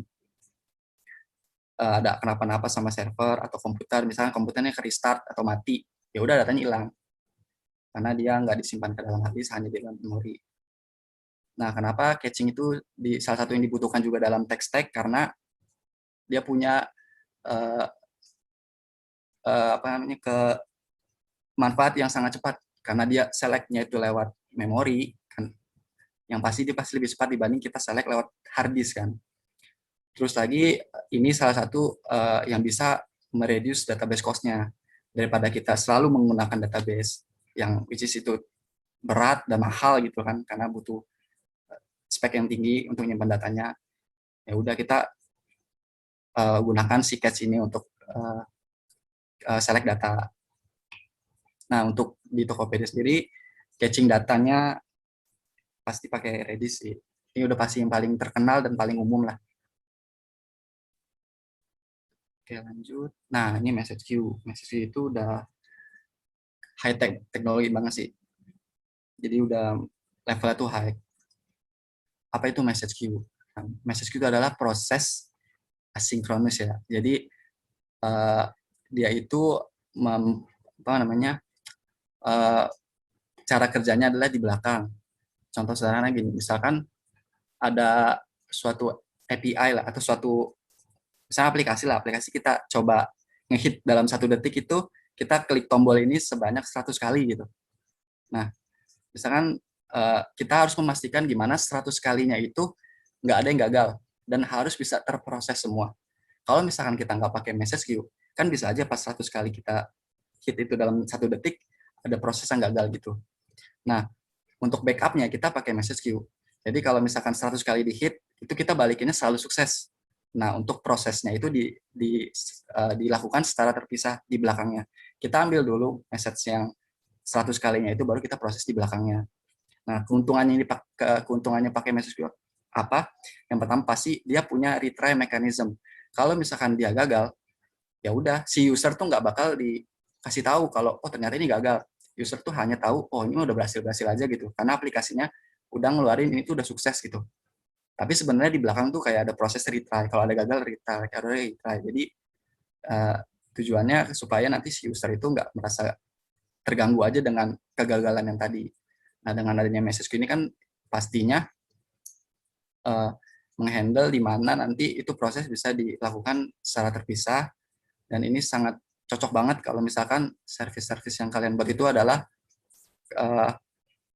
ada kenapa-napa sama server atau komputer, misalkan komputernya ke restart atau mati, ya udah datanya hilang. Karena dia nggak disimpan ke dalam hard disk, hanya di dalam memori. Nah, kenapa caching itu salah satu yang dibutuhkan juga dalam text tag, karena dia punya manfaat yang sangat cepat, karena dia select-nya itu lewat memori, kan, yang pasti dia pasti lebih cepat dibanding kita select lewat hard disk kan. Terus lagi ini salah satu yang bisa mereduce database cost-nya. daripada kita selalu menggunakan database yang which is itu berat dan mahal gitu kan, karena butuh spek yang tinggi untuk nyimpan datanya. Ya udah kita gunakan si Catch ini untuk select data. Nah, untuk di Tokopedia sendiri catching datanya pasti pakai Redis sih. Ini udah pasti yang paling terkenal dan paling umum lah. Oke, lanjut. Nah, ini message queue. Message queue itu udah high tech teknologi banget sih. Jadi udah levelnya tuh high. Apa itu message queue? Nah, message queue itu adalah proses asinkronus ya. Jadi dia itu apa namanya? Cara kerjanya adalah di belakang. Contoh sederhana gini, misalkan ada suatu API lah atau suatu misalnya aplikasi kita coba ngehit dalam 1 detik itu kita klik tombol ini sebanyak 100 kali gitu. Nah, misalkan kita harus memastikan gimana 100 kalinya itu nggak ada yang gagal dan harus bisa terproses semua. Kalau misalkan kita nggak pakai message queue, kan bisa aja pas 100 kali kita hit itu dalam 1 detik ada proses yang gagal gitu. Nah, untuk backupnya kita pakai message queue. Jadi kalau misalkan 100 kali di hit, itu kita balikinnya selalu sukses. Nah, untuk prosesnya itu dilakukan secara terpisah di belakangnya. Kita ambil dulu message yang 100 kalinya itu baru kita proses di belakangnya. Nah, keuntungannya pakai message queue apa? Yang pertama pasti dia punya retry mechanism. Kalau misalkan dia gagal, ya udah si user tuh nggak bakal dikasih tahu kalau oh ternyata ini gagal. User tuh hanya tahu oh ini udah berhasil aja gitu. Karena aplikasinya udah ngeluarin ini tuh udah sukses gitu. Tapi sebenarnya di belakang tuh kayak ada proses retry. Kalau ada gagal retry. Jadi tujuannya supaya nanti si user itu nggak merasa terganggu aja dengan kegagalan yang tadi. Nah, dengan adanya message queue ini kan pastinya menghandle di mana nanti itu proses bisa dilakukan secara terpisah, dan ini sangat cocok banget kalau misalkan service-service yang kalian buat itu adalah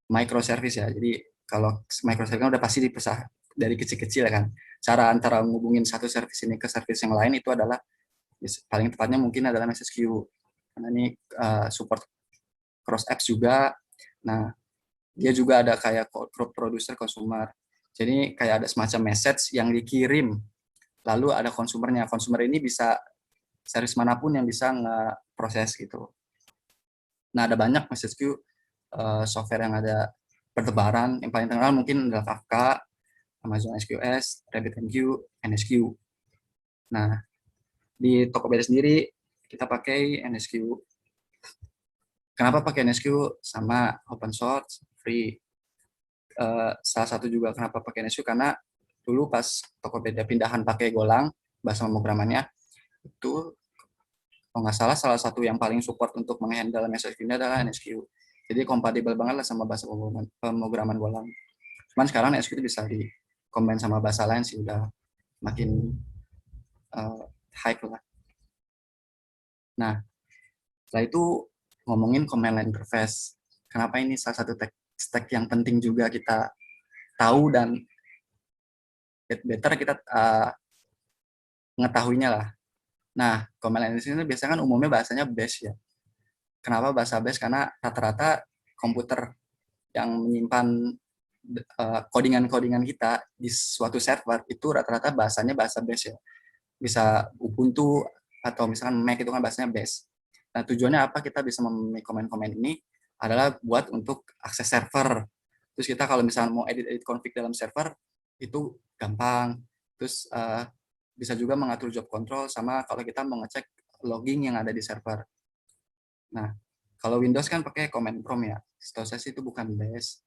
microservice ya. Jadi kalau microservice kan udah pasti dipisah dari kecil-kecil ya kan. Cara antara menghubungin satu service ini ke service yang lain itu adalah paling tepatnya mungkin adalah message queue. Karena ini support cross apps juga. Nah, dia juga ada kayak producer consumer. Jadi kayak ada semacam message yang dikirim. Lalu ada konsumernya. Konsumer ini bisa service manapun yang bisa nge-proses gitu. Nah, ada banyak message queue software yang ada bertebaran. Yang paling terkenal mungkin adalah Kafka, Amazon SQS, RabbitMQ, NSQ. Nah, di Tokopedia sendiri kita pakai NSQ. Kenapa pakai NSQ? Sama open source, free. Salah satu juga kenapa pakai NSQ karena dulu pas Tokopedia pindahan pakai Golang, bahasa pemrogramannya, itu kalau nggak salah satu yang paling support untuk menghandle message queue adalah NSQ. Jadi kompatibel banget lah sama bahasa pemrograman Golang. Cuman sekarang NSQ itu bisa di-combine sama bahasa lain sih, udah makin hype lah. Nah, setelah itu ngomongin command line interface. Kenapa ini salah satu stack yang penting juga kita tahu dan better kita mengetahuinya lah. Nah, command line interface ini biasanya kan umumnya bahasanya Bash ya. Kenapa bahasa Bash? Karena rata-rata komputer yang menyimpan codingan-codingan kita di suatu server itu rata-rata bahasanya bahasa Bash ya. Bisa Ubuntu atau misalkan Mac itu kan bahasanya Bash. Nah, tujuannya apa kita bisa memiliki komen-komen ini adalah buat untuk akses server. Terus kita kalau misalnya mau edit config dalam server itu gampang. Terus bisa juga mengatur job control sama kalau kita mau ngecek logging yang ada di server. Nah, kalau Windows kan pakai command prompt ya. Setahu saya sih itu bukan Bash.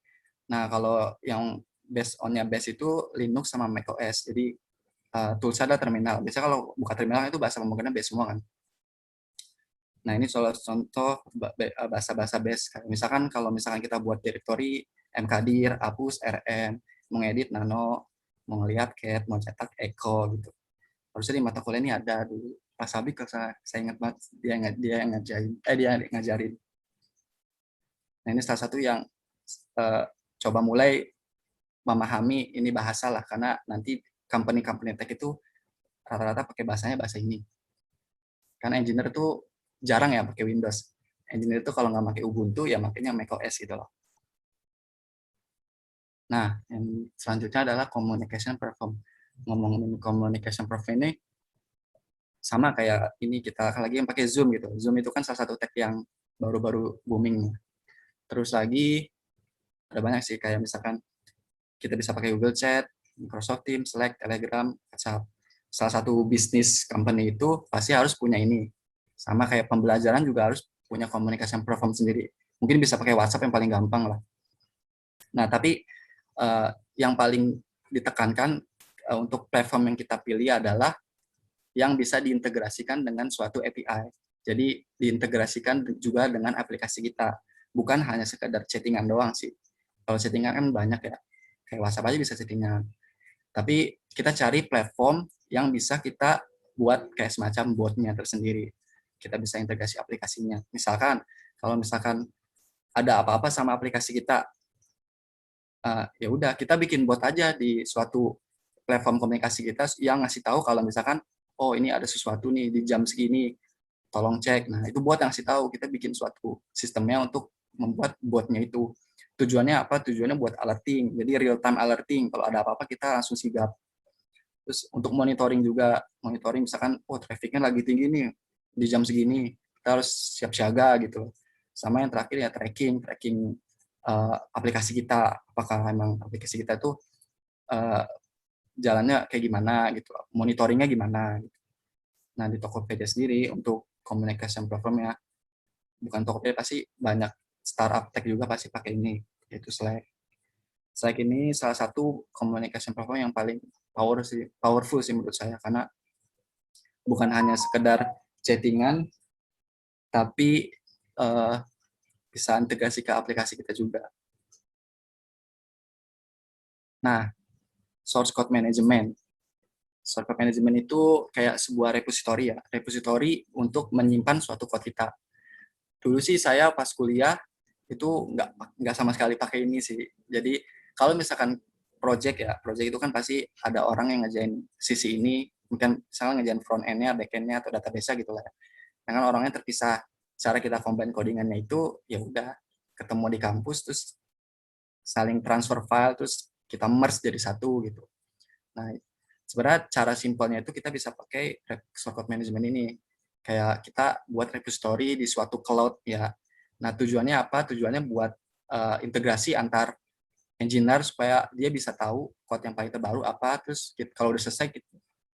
Nah, kalau yang based on-nya Bash itu Linux sama macOS. Jadi tools ada terminal. Biasanya kalau buka terminal itu bahasa pemrogramannya Bash semua kan. Nah, ini contoh bahasa-bahasa Bash. Misalkan kalau misalkan kita buat directory mkdir, apus, rm, mengedit nano, mau ngeliat cat, mau cetak echo gitu. Harusnya di mata kuliah ini ada dulu. Pak Sabik, saya ingat banget dia yang ngajarin. Nah, ini salah satu yang coba mulai memahami ini bahasa lah, karena nanti company tech itu rata-rata pakai bahasanya bahasa ini. Karena engineer itu jarang ya pakai Windows. Engineer itu kalau nggak pakai Ubuntu ya makanya macOS gitu loh. Nah, yang selanjutnya adalah communication platform. Ngomongin communication platform ini sama kayak ini, kita lagi yang pakai Zoom gitu. Zoom itu kan salah satu tag yang baru-baru booming. Terus lagi ada banyak sih, kayak misalkan kita bisa pakai Google Chat, Microsoft Teams, Slack, Telegram, WhatsApp. Salah satu bisnis company itu pasti harus punya ini. Sama kayak pembelajaran juga harus punya communication platform sendiri. Mungkin bisa pakai WhatsApp yang paling gampang lah. Nah, tapi yang paling ditekankan untuk platform yang kita pilih adalah yang bisa diintegrasikan dengan suatu API. Jadi diintegrasikan juga dengan aplikasi kita. Bukan hanya sekedar chattingan doang sih. Kalau chattingan kan banyak ya. Kayak WhatsApp aja bisa chattingan. Tapi kita cari platform yang bisa kita buat kayak semacam botnya tersendiri. Kita bisa integrasi aplikasinya. Misalkan, kalau misalkan ada apa-apa sama aplikasi kita, ya udah kita bikin bot aja di suatu platform komunikasi kita yang ngasih tahu kalau misalkan, oh ini ada sesuatu nih di jam segini, tolong cek. Nah, itu bot yang ngasih tahu. Kita bikin suatu sistemnya untuk membuat botnya itu. Tujuannya apa? Tujuannya buat alerting. Jadi real time alerting. Kalau ada apa-apa kita langsung sigap. Terus untuk monitoring juga, monitoring misalkan, oh trafficnya lagi tinggi nih di jam segini, kita harus siap siaga gitu. Sama yang terakhir ya tracking aplikasi kita, apakah memang aplikasi kita tuh jalannya kayak gimana gitu, monitoringnya gimana. Gitu. Nah di Tokopedia sendiri untuk communication platformnya, bukan Tokopedia, pasti banyak startup tech juga pasti pakai ini, yaitu Slack. Slack ini salah satu communication platform yang paling powerful sih menurut saya, karena bukan hanya sekedar chattingan, tapi bisa integrasi ke aplikasi kita juga. Nah, source code management. Source code management itu kayak sebuah repository ya, repository untuk menyimpan suatu code kita. Dulu sih saya pas kuliah itu nggak sama sekali pakai ini sih. Jadi kalau misalkan project itu kan pasti ada orang yang ngerjain sisi ini, mungkin misalnya ngerjain front end-nya, back end-nya, atau database-nya gitu lah. Dengan orangnya terpisah. Cara kita combine codingannya itu ya udah ketemu di kampus, terus saling transfer file, terus kita merge jadi satu gitu. Nah, sebenarnya cara simpelnya itu kita bisa pakai source code management ini. Kayak kita buat repository di suatu cloud ya. Nah, tujuannya apa? Tujuannya buat integrasi antar engineer supaya dia bisa tahu code yang paling terbaru apa, terus kalau udah selesai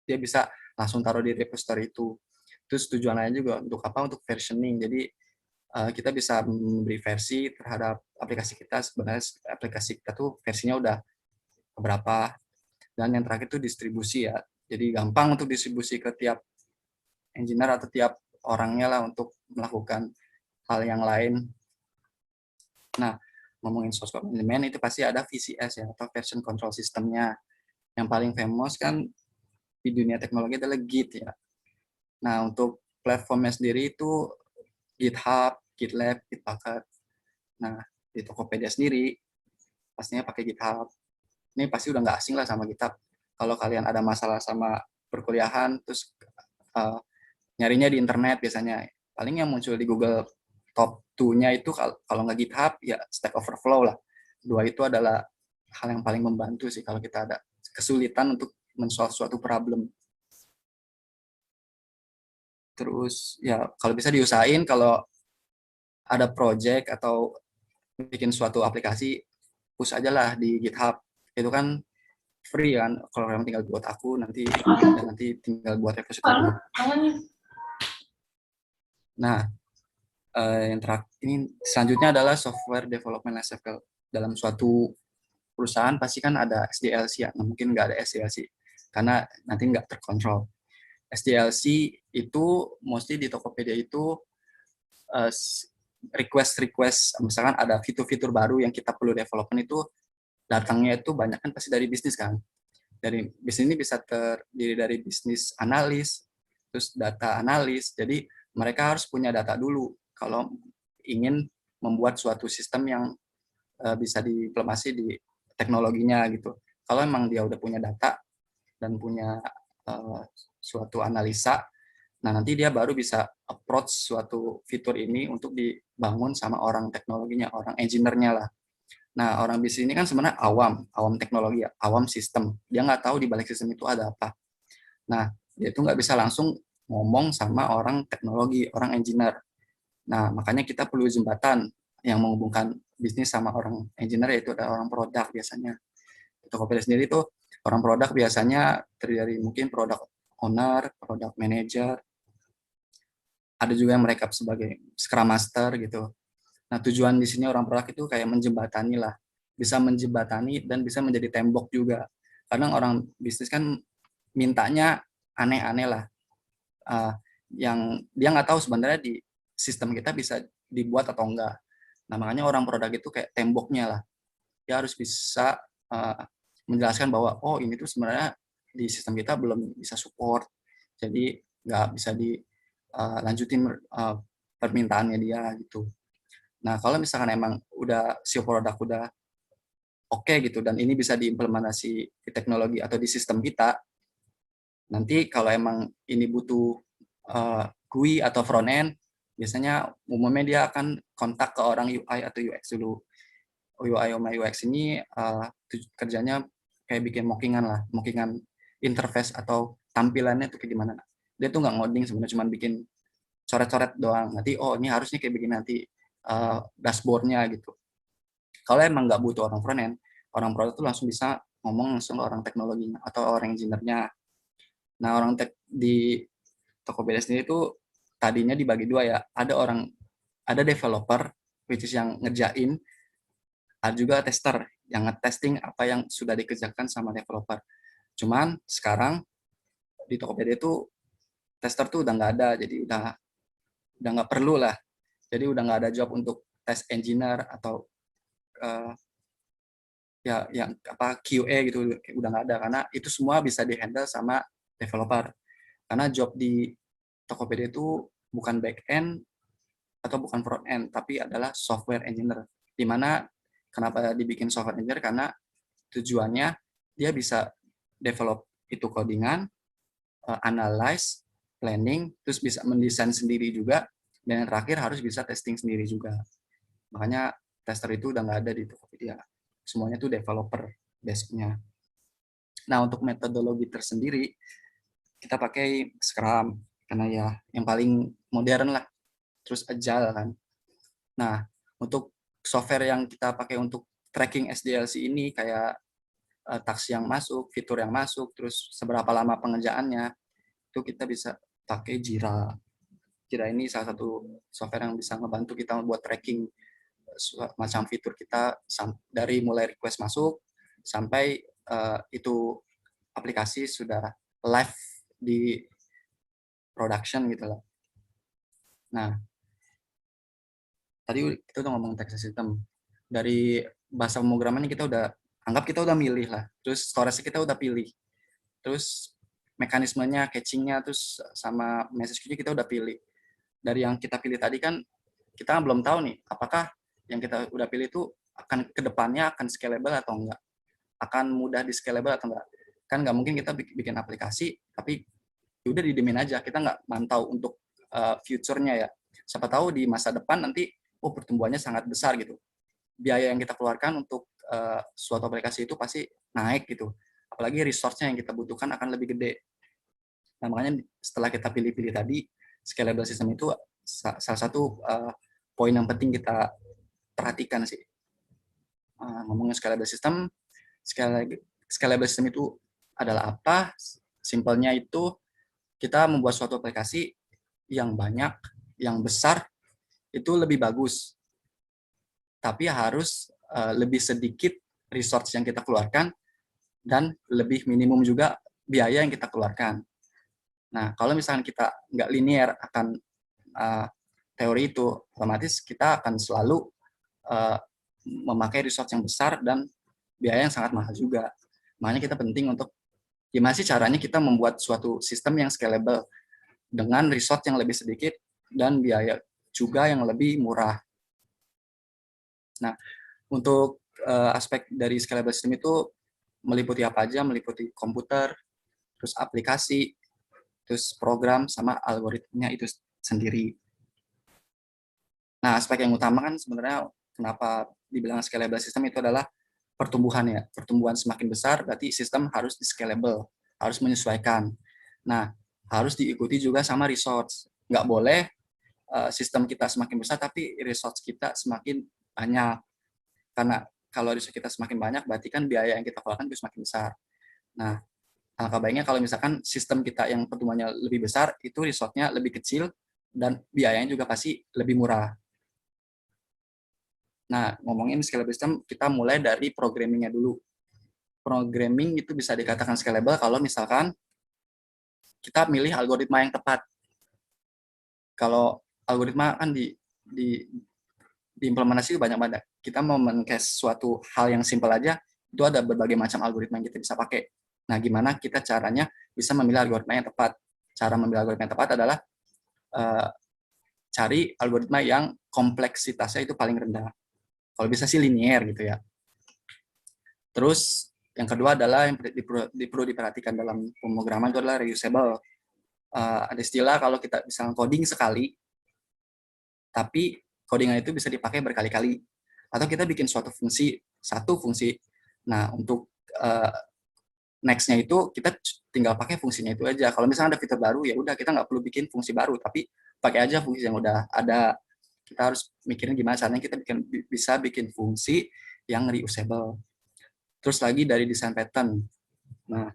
dia bisa langsung taruh di repository itu. Terus tujuannya juga untuk apa? Untuk versioning. Jadi kita bisa memberi versi terhadap aplikasi kita. Sebenarnya aplikasi kita tuh versinya udah berapa. Dan yang terakhir itu distribusi ya. Jadi gampang untuk distribusi ke tiap engineer atau tiap orangnya lah untuk melakukan hal yang lain. Nah, ngomongin source code management itu pasti ada VCS ya, atau version control systemnya. Yang paling famous kan di dunia teknologi adalah Git ya. Nah, untuk platformnya sendiri itu GitHub, GitLab, Gitbucket. Nah, di Tokopedia sendiri pastinya pakai GitHub. Ini pasti udah nggak asing lah sama GitHub. Kalau kalian ada masalah sama perkuliahan, terus nyarinya di internet biasanya, paling yang muncul di Google top 2-nya itu kalau nggak GitHub, ya Stack Overflow lah. Dua itu adalah hal yang paling membantu sih kalau kita ada kesulitan untuk men-solve suatu problem. Terus ya kalau bisa diusahain kalau ada project atau bikin suatu aplikasi, push aja lah di GitHub. Itu kan free kan, kalau kalian tinggal buat aku nanti tinggal buat repository. Nah, yang terakhir ini selanjutnya adalah software development lifecycle. Dalam suatu perusahaan pasti kan ada SDLC ya, nah, mungkin nggak ada SDLC karena nanti nggak terkontrol. SDLC itu mostly di Tokopedia itu request, misalkan ada fitur-fitur baru yang kita perlu development itu datangnya itu banyak kan pasti dari bisnis kan. Dari bisnis ini bisa terdiri dari bisnis analis, terus data analis. Jadi mereka harus punya data dulu kalau ingin membuat suatu sistem yang bisa diimplementasi di teknologinya gitu. Kalau memang dia udah punya data dan punya suatu analisa, Nah, nanti dia baru bisa approach suatu fitur ini untuk dibangun sama orang teknologinya, orang engineer-nya lah. Nah, orang bisnis ini kan sebenarnya awam teknologi, awam sistem. Dia nggak tahu di balik sistem itu ada apa. Nah, dia itu nggak bisa langsung ngomong sama orang teknologi, orang engineer. Nah, makanya kita perlu jembatan yang menghubungkan bisnis sama orang engineer, yaitu ada orang produk biasanya. Tokopedia sendiri itu orang produk biasanya terdiri dari mungkin produk owner, produk manager, ada juga yang mereka sebagai Scrum Master gitu. Nah, tujuan di sini orang produk itu kayak menjembatani lah, bisa menjembatani dan bisa menjadi tembok juga. Kadang orang bisnis kan mintanya aneh-aneh lah, yang dia nggak tahu sebenarnya di sistem kita bisa dibuat atau enggak. Nah, makanya orang produk itu kayak temboknya lah. Dia harus bisa menjelaskan bahwa oh ini tuh sebenarnya di sistem kita belum bisa support, jadi nggak bisa dilanjutin permintaannya dia gitu. Nah, kalau misalkan emang udah si produk udah oke gitu dan ini bisa diimplementasi di teknologi atau di sistem kita, nanti kalau emang ini butuh GUI atau front end, biasanya umumnya dia akan kontak ke orang UI atau UX dulu. UI sama UX ini kerjanya kayak bikin mockingan lah, mockingan interface atau tampilannya tuh kayak gimana. Dia tuh nggak ngoding sebenarnya, cuma bikin coret-coret doang. Nanti oh ini harusnya kayak begini nanti dashboardnya gitu. Kalau emang nggak butuh orang front end, orang produk tuh langsung bisa ngomong langsung ke orang teknologinya atau orang engineer-nya. Nah, orang di Tokopedia sendiri itu tadinya dibagi dua ya. Ada developer, which is yang ngerjain, ada juga tester yang nge-testing apa yang sudah dikerjakan sama developer. Cuman sekarang di Tokopedia itu tester tuh udah nggak ada, jadi udah nggak perlu lah. Jadi udah nggak ada job untuk test engineer atau ya yang apa QA gitu, udah nggak ada karena itu semua bisa dihandle sama developer. Karena job di Tokopedia itu bukan back end atau bukan front end, tapi adalah software engineer. Di mana kenapa dibikin software engineer? Karena tujuannya dia bisa develop itu codingan, analyze, planning, terus bisa mendesain sendiri juga, dan yang terakhir harus bisa testing sendiri juga. Makanya tester itu udah nggak ada di Tokopedia. Semuanya tuh developer base-nya. Nah, untuk metodologi tersendiri, kita pakai Scrum, karena ya yang paling modern lah. Terus Agile kan. Nah, untuk software yang kita pakai untuk tracking SDLC ini, kayak task yang masuk, fitur yang masuk, terus seberapa lama pengerjaannya, itu kita bisa pakai Jira. Jira ini salah satu software yang bisa membantu kita membuat tracking macam fitur kita dari mulai request masuk sampai itu aplikasi sudah live di production gitu lah. Nah, tadi kita udah ngomong text system. Dari bahasa pemrograman kita udah milih lah. Terus storage kita udah pilih. Terus mekanismenya, catching-nya, terus sama message queue kita udah pilih. Dari yang kita pilih tadi kan kita belum tahu nih apakah yang kita udah pilih itu akan kedepannya akan scalable atau enggak, akan mudah di scalable atau enggak. Kan nggak mungkin kita bikin aplikasi tapi udah didemin aja, kita nggak mantau untuk future-nya ya. Siapa tahu di masa depan nanti pertumbuhannya sangat besar gitu, biaya yang kita keluarkan untuk suatu aplikasi itu pasti naik gitu, apalagi resource-nya yang kita butuhkan akan lebih gede. Nah, makanya setelah kita pilih-pilih tadi, scalable system itu salah satu poin yang penting kita perhatikan sih. Ngomongin scalable system itu adalah apa? Simpelnya itu kita membuat suatu aplikasi yang banyak, yang besar, itu lebih bagus. Tapi harus lebih sedikit resource yang kita keluarkan dan lebih minimum juga biaya yang kita keluarkan. Nah, kalau misalnya kita nggak linear akan teori itu, otomatis kita akan selalu memakai resource yang besar dan biaya yang sangat mahal juga. Makanya kita penting untuk gimana sih caranya kita membuat suatu sistem yang scalable dengan resource yang lebih sedikit dan biaya juga yang lebih murah. Nah, untuk aspek dari scalable system itu meliputi apa aja? Meliputi komputer, terus aplikasi, terus program sama algoritmanya itu sendiri. Nah, aspek yang utama kan sebenarnya kenapa dibilang scalable system itu adalah pertumbuhan ya. Pertumbuhan semakin besar berarti sistem harus scalable, harus menyesuaikan. Nah, harus diikuti juga sama resource. Nggak boleh sistem kita semakin besar tapi resource kita semakin banyak. Karena kalau resource kita semakin banyak berarti kan biaya yang kita keluarkan itu semakin besar. Nah, alangkah baiknya kalau misalkan sistem kita yang pertumbuhannya lebih besar, itu resource-nya lebih kecil, dan biayanya juga pasti lebih murah. Nah, ngomongin scalable system, kita mulai dari programming-nya dulu. Programming itu bisa dikatakan scalable kalau misalkan kita milih algoritma yang tepat. Kalau algoritma kan diimplementasi banyak-banyak. Kita mau men-case suatu hal yang simpel aja, itu ada berbagai macam algoritma yang kita bisa pakai. Nah, gimana kita caranya bisa memilih algoritma yang tepat? Cara memilih algoritma yang tepat adalah cari algoritma yang kompleksitasnya itu paling rendah. Kalau bisa sih linear gitu ya. Terus yang kedua adalah yang perlu diperhatikan dalam pemrograman itu adalah reusable. Ada istilah kalau kita bisa coding sekali, tapi codingan itu bisa dipakai berkali-kali. Atau kita bikin satu fungsi. Nah, untuk next-nya itu kita tinggal pakai fungsinya itu aja. Kalau misalnya ada fitur baru, ya udah kita nggak perlu bikin fungsi baru, tapi pakai aja fungsi yang udah ada. Kita harus mikirin gimana caranya kita bisa bikin fungsi yang reusable. Terus lagi dari desain pattern. Nah,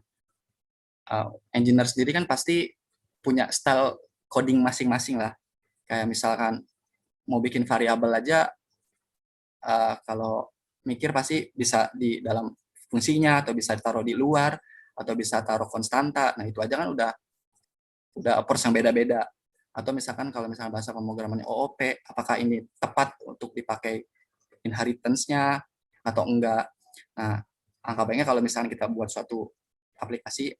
engineer sendiri kan pasti punya style coding masing-masing lah. Kayak misalkan mau bikin variabel aja, kalau mikir pasti bisa di dalam fungsinya, atau bisa ditaruh di luar, atau bisa taruh konstanta. Nah, itu aja kan udah approach yang beda-beda. Atau misalkan kalau misalnya bahasa pemrogramannya OOP, apakah ini tepat untuk dipakai inheritance-nya atau enggak. Nah, angka baiknya kalau misalnya kita buat suatu aplikasi,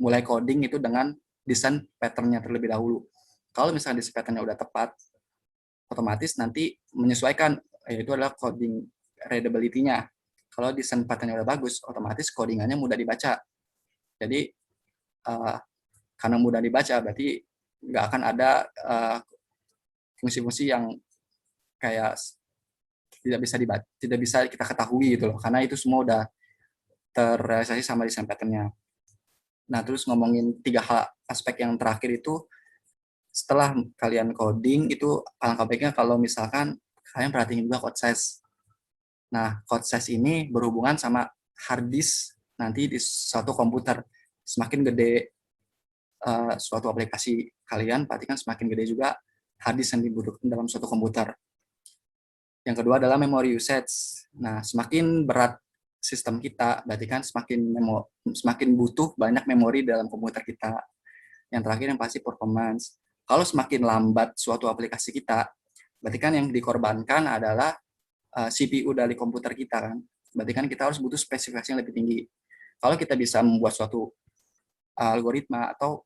mulai coding itu dengan desain pattern-nya terlebih dahulu. Kalau misalnya desain pattern-nya udah tepat, otomatis nanti menyesuaikan, yaitu adalah coding readability-nya. Kalau desain pattern-nya udah bagus, otomatis codingannya mudah dibaca. Jadi, karena mudah dibaca, berarti nggak akan ada fungsi-fungsi yang kayak tidak bisa kita ketahui gitu loh, karena itu semua udah terrealisasi sama desain pattern-nya. Nah, terus ngomongin 3 hal aspek yang terakhir itu, setelah kalian coding itu alangkah baiknya kalau misalkan kalian perhatiin juga code size. Nah, code size ini berhubungan sama hard disk nanti di suatu komputer. Semakin gede suatu aplikasi kalian, berarti kan semakin gede juga hard disk yang dibutuhkan dalam suatu komputer. Yang kedua adalah memory usage. Nah, semakin berat sistem kita, berarti kan semakin butuh banyak memori dalam komputer kita. Yang terakhir yang pasti performance. Kalau semakin lambat suatu aplikasi kita, berarti kan yang dikorbankan adalah CPU dari komputer kita kan. Berarti kan kita harus butuh spesifikasi yang lebih tinggi. Kalau kita bisa membuat suatu algoritma atau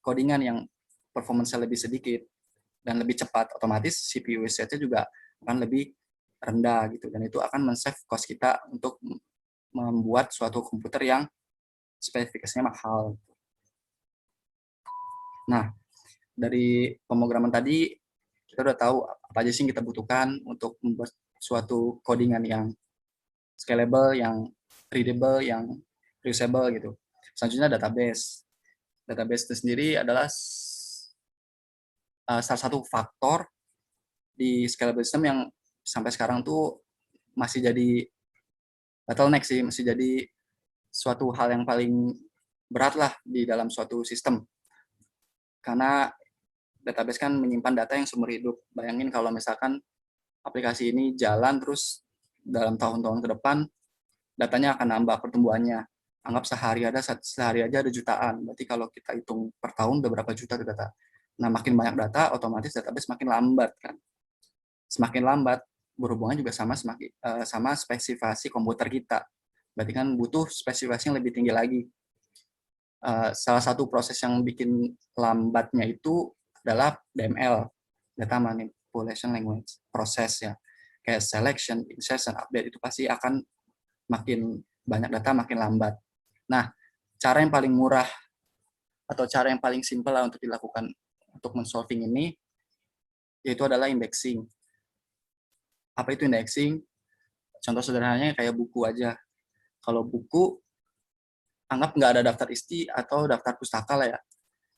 codingan yang performance-nya lebih sedikit dan lebih cepat, otomatis CPU usage-nya juga akan lebih rendah gitu, dan itu akan men-save cost kita untuk membuat suatu komputer yang spesifikasinya mahal. Nah, dari pemrograman tadi kita udah tahu apa aja sih yang kita butuhkan untuk membuat suatu codingan yang scalable, yang readable, yang reusable gitu. Selanjutnya database. Database itu sendiri adalah salah satu faktor di scalable system yang sampai sekarang tuh masih jadi bottleneck sih, masih jadi suatu hal yang paling berat lah di dalam suatu sistem. Karena database kan menyimpan data yang seumur hidup. Bayangin kalau misalkan aplikasi ini jalan terus dalam tahun-tahun ke depan, datanya akan nambah pertumbuhannya. Anggap sehari aja ada jutaan. Berarti kalau kita hitung per tahun udah berapa juta data. Nah, makin banyak data, otomatis database makin lambat kan. Semakin lambat, berhubungan juga sama spesifikasi komputer kita. Berarti kan butuh spesifikasi yang lebih tinggi lagi. Salah satu proses yang bikin lambatnya itu adalah DML, Data Manipulation Language, proses ya. Kayak selection, insertion, update itu pasti akan makin banyak data makin lambat. Nah, cara yang paling murah atau cara yang paling simpel lah untuk dilakukan untuk men-solving ini, yaitu adalah indexing. Apa itu indexing? Contoh sederhananya kayak buku aja. Kalau buku, anggap nggak ada daftar isi atau daftar pustaka lah ya.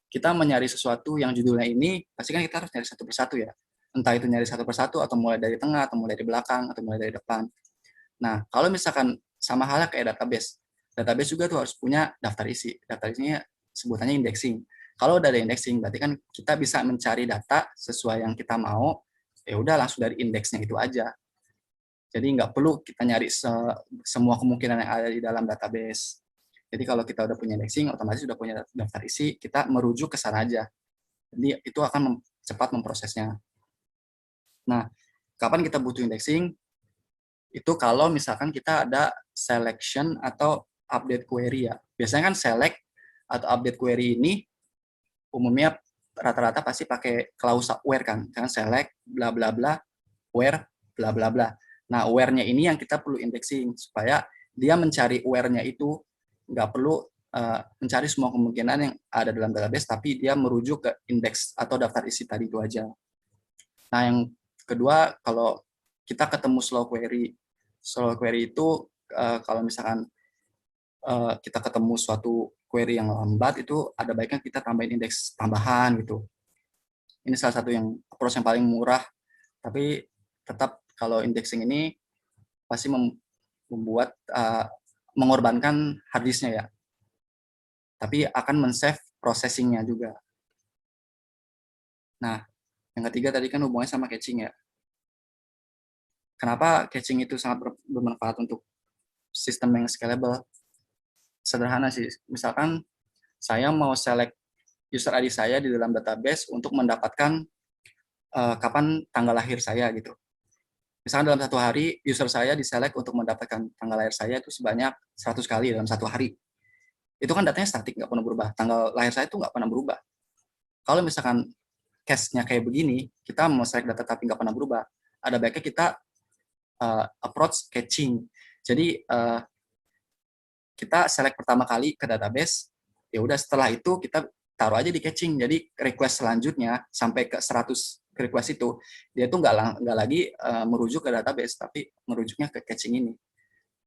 Kita mencari sesuatu yang judulnya ini, pasti kan kita harus nyari satu persatu ya. Entah itu nyari satu persatu, atau mulai dari tengah, atau mulai dari belakang, atau mulai dari depan. Nah, kalau misalkan sama halnya kayak database. Database juga tuh harus punya daftar isi. Daftar isinya sebutannya indexing. Kalau udah ada indexing, berarti kan kita bisa mencari data sesuai yang kita mau, ya udah langsung dari indeksnya itu aja. Jadi nggak perlu kita nyari semua kemungkinan yang ada di dalam database. Jadi kalau kita udah punya indexing, otomatis udah punya daftar isi, kita merujuk ke sana aja. Jadi itu akan cepat memprosesnya. Nah, kapan kita butuh indexing? Itu kalau misalkan kita ada selection atau update query ya. Biasanya kan select atau update query ini umumnya rata-rata pasti pakai klausa where kan. Kan select bla bla bla where bla bla bla. Nah, where-nya ini yang kita perlu indexing supaya dia mencari where-nya itu nggak perlu mencari semua kemungkinan yang ada dalam database, tapi dia merujuk ke indeks atau daftar isi tadi itu aja. Nah, yang kedua, kalau kita ketemu slow query. Slow query itu kalau misalkan kita ketemu suatu query yang lambat, itu ada baiknya kita tambahin indeks tambahan gitu. Ini salah satu yang approach yang paling murah, tapi tetap kalau indexing ini pasti membuat mengorbankan hard disk-nya ya. Tapi akan men-save processing-nya juga. Nah, yang ketiga tadi kan hubungannya sama caching ya. Kenapa caching itu sangat bermanfaat untuk sistem yang scalable? Sederhana sih, misalkan saya mau select user ID saya di dalam database untuk mendapatkan kapan tanggal lahir saya gitu. Misalkan dalam satu hari, user saya diselect untuk mendapatkan tanggal lahir saya itu sebanyak 100 kali dalam satu hari. Itu kan datanya statik, nggak pernah berubah. Tanggal lahir saya itu nggak pernah berubah. Kalau misalkan case-nya kayak begini, kita mau select data tapi nggak pernah berubah, ada baiknya kita approach catching. Jadi kita select pertama kali ke database, ya udah setelah itu kita taruh aja di catching. Jadi request selanjutnya sampai ke 100 request itu, dia tuh nggak lagi merujuk ke database, tapi merujuknya ke catching ini.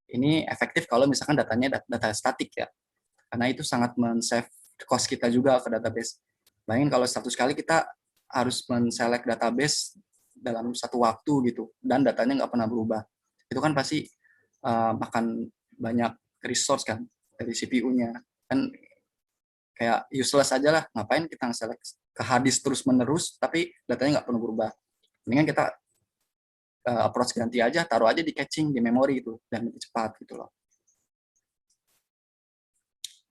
Ini efektif kalau misalkan datanya data statik ya, karena itu sangat men-save cost kita juga ke database. Bayangin kalau 100 kali kita harus men-select database dalam satu waktu gitu, dan datanya nggak pernah berubah. Itu kan pasti makan banyak resource kan dari CPU-nya. Kan kayak useless aja lah, ngapain kita nge-select ke hard disk terus-menerus, tapi datanya nggak pernah berubah. Mendingan kita approach ganti aja, taruh aja di caching, di memori gitu, dan lebih cepat gitu loh.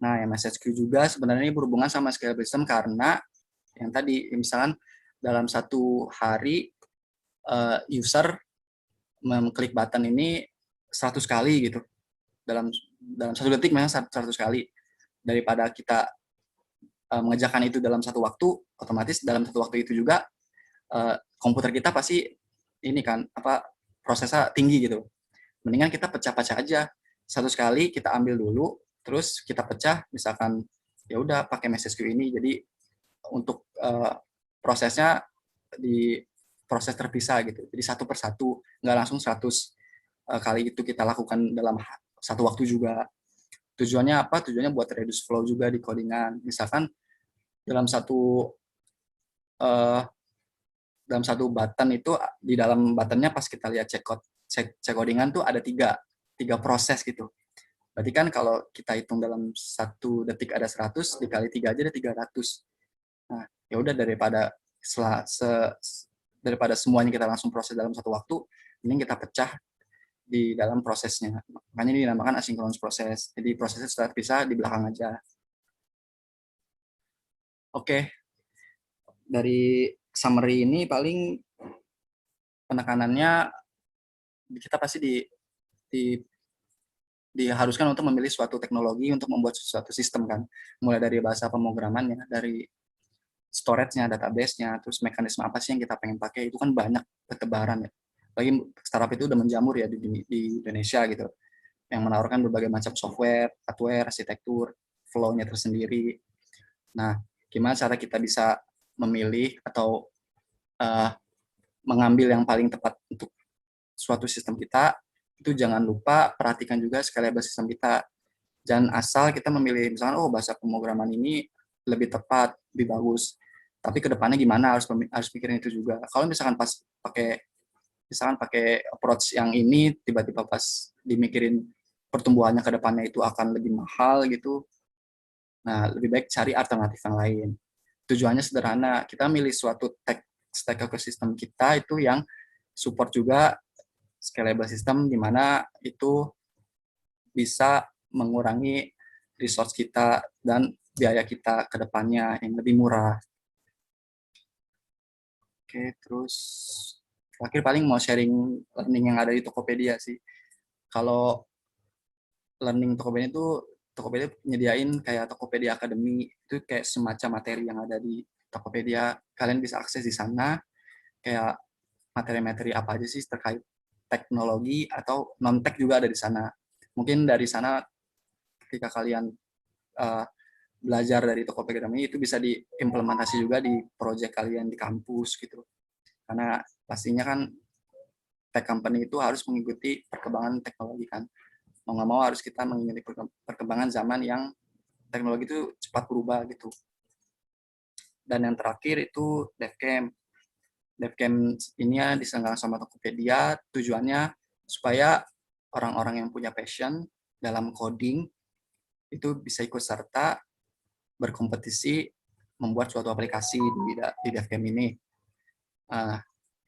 Nah, yang MSSQ juga sebenarnya ini berhubungan sama scalable system karena yang tadi, misalkan dalam satu hari user mengklik button ini 100 kali gitu. Dalam satu detik memang 100 kali. Daripada kita mengerjakan itu dalam satu waktu, otomatis dalam satu waktu itu juga komputer kita pasti ini kan prosesnya tinggi gitu. Mendingan kita pecah-pecah aja. 100 kali kita ambil dulu, terus kita pecah, misalkan ya udah pakai MSSQ ini. Jadi untuk prosesnya di proses terpisah gitu. Jadi satu persatu, nggak langsung 100 kali itu kita lakukan dalam satu waktu juga. Tujuannya apa? Tujuannya buat reduce flow juga di codingan. Misalkan dalam satu button itu, di dalam buttonnya pas kita lihat cek codingan tuh ada tiga proses gitu. Berarti kan kalau kita hitung dalam satu detik ada 100, dikali 3 aja ada 300. Nah, ya udah daripada semuanya kita langsung proses dalam satu waktu, ini kita pecah di dalam prosesnya. Makanya ini dinamakan asynchronous proses. Jadi prosesnya setelah terpisah di belakang aja. Oke. Dari summary ini paling penekanannya kita pasti diharuskan untuk memilih suatu teknologi untuk membuat suatu sistem kan. Mulai dari bahasa pemrogramannya, dari storage-nya, database-nya, terus mekanisme apa sih yang kita pengen pakai, itu kan banyak bertebaran ya. Lagi startup itu udah menjamur ya di Indonesia gitu, yang menawarkan berbagai macam software, hardware, arsitektur, flow-nya tersendiri. Nah, gimana cara kita bisa memilih atau mengambil yang paling tepat untuk suatu sistem kita, itu jangan lupa perhatikan juga scalable sistem kita. Jangan asal kita memilih, misalkan, oh bahasa pemrograman ini lebih tepat, lebih bagus. Tapi kedepannya gimana, harus pikirin itu juga. Kalau misalkan pas pakai approach yang ini, tiba-tiba pas dimikirin pertumbuhannya ke depannya itu akan lebih mahal gitu, nah lebih baik cari alternatif yang lain. Tujuannya sederhana, kita milih suatu stack ecosystem kita itu yang support juga scalable system, di mana itu bisa mengurangi resource kita dan biaya kita ke depannya yang lebih murah. Oke, terus terakhir paling mau sharing learning yang ada di Tokopedia sih. Kalau learning Tokopedia nyediain kayak Tokopedia Academy, itu kayak semacam materi yang ada di Tokopedia. Kalian bisa akses di sana, kayak materi-materi apa aja sih terkait teknologi atau non-tech juga ada di sana. Mungkin dari sana ketika kalian belajar dari Tokopedia Academy itu bisa diimplementasi juga di proyek kalian di kampus gitu. Karena pastinya kan tech company itu harus mengikuti perkembangan teknologi kan. Mau nggak mau harus kita mengikuti perkembangan zaman yang teknologi itu cepat berubah gitu. Dan yang terakhir itu DevCamp. DevCamp ini ya diselenggarakan sama Tokopedia, tujuannya supaya orang-orang yang punya passion dalam coding itu bisa ikut serta berkompetisi membuat suatu aplikasi di DevCamp ini.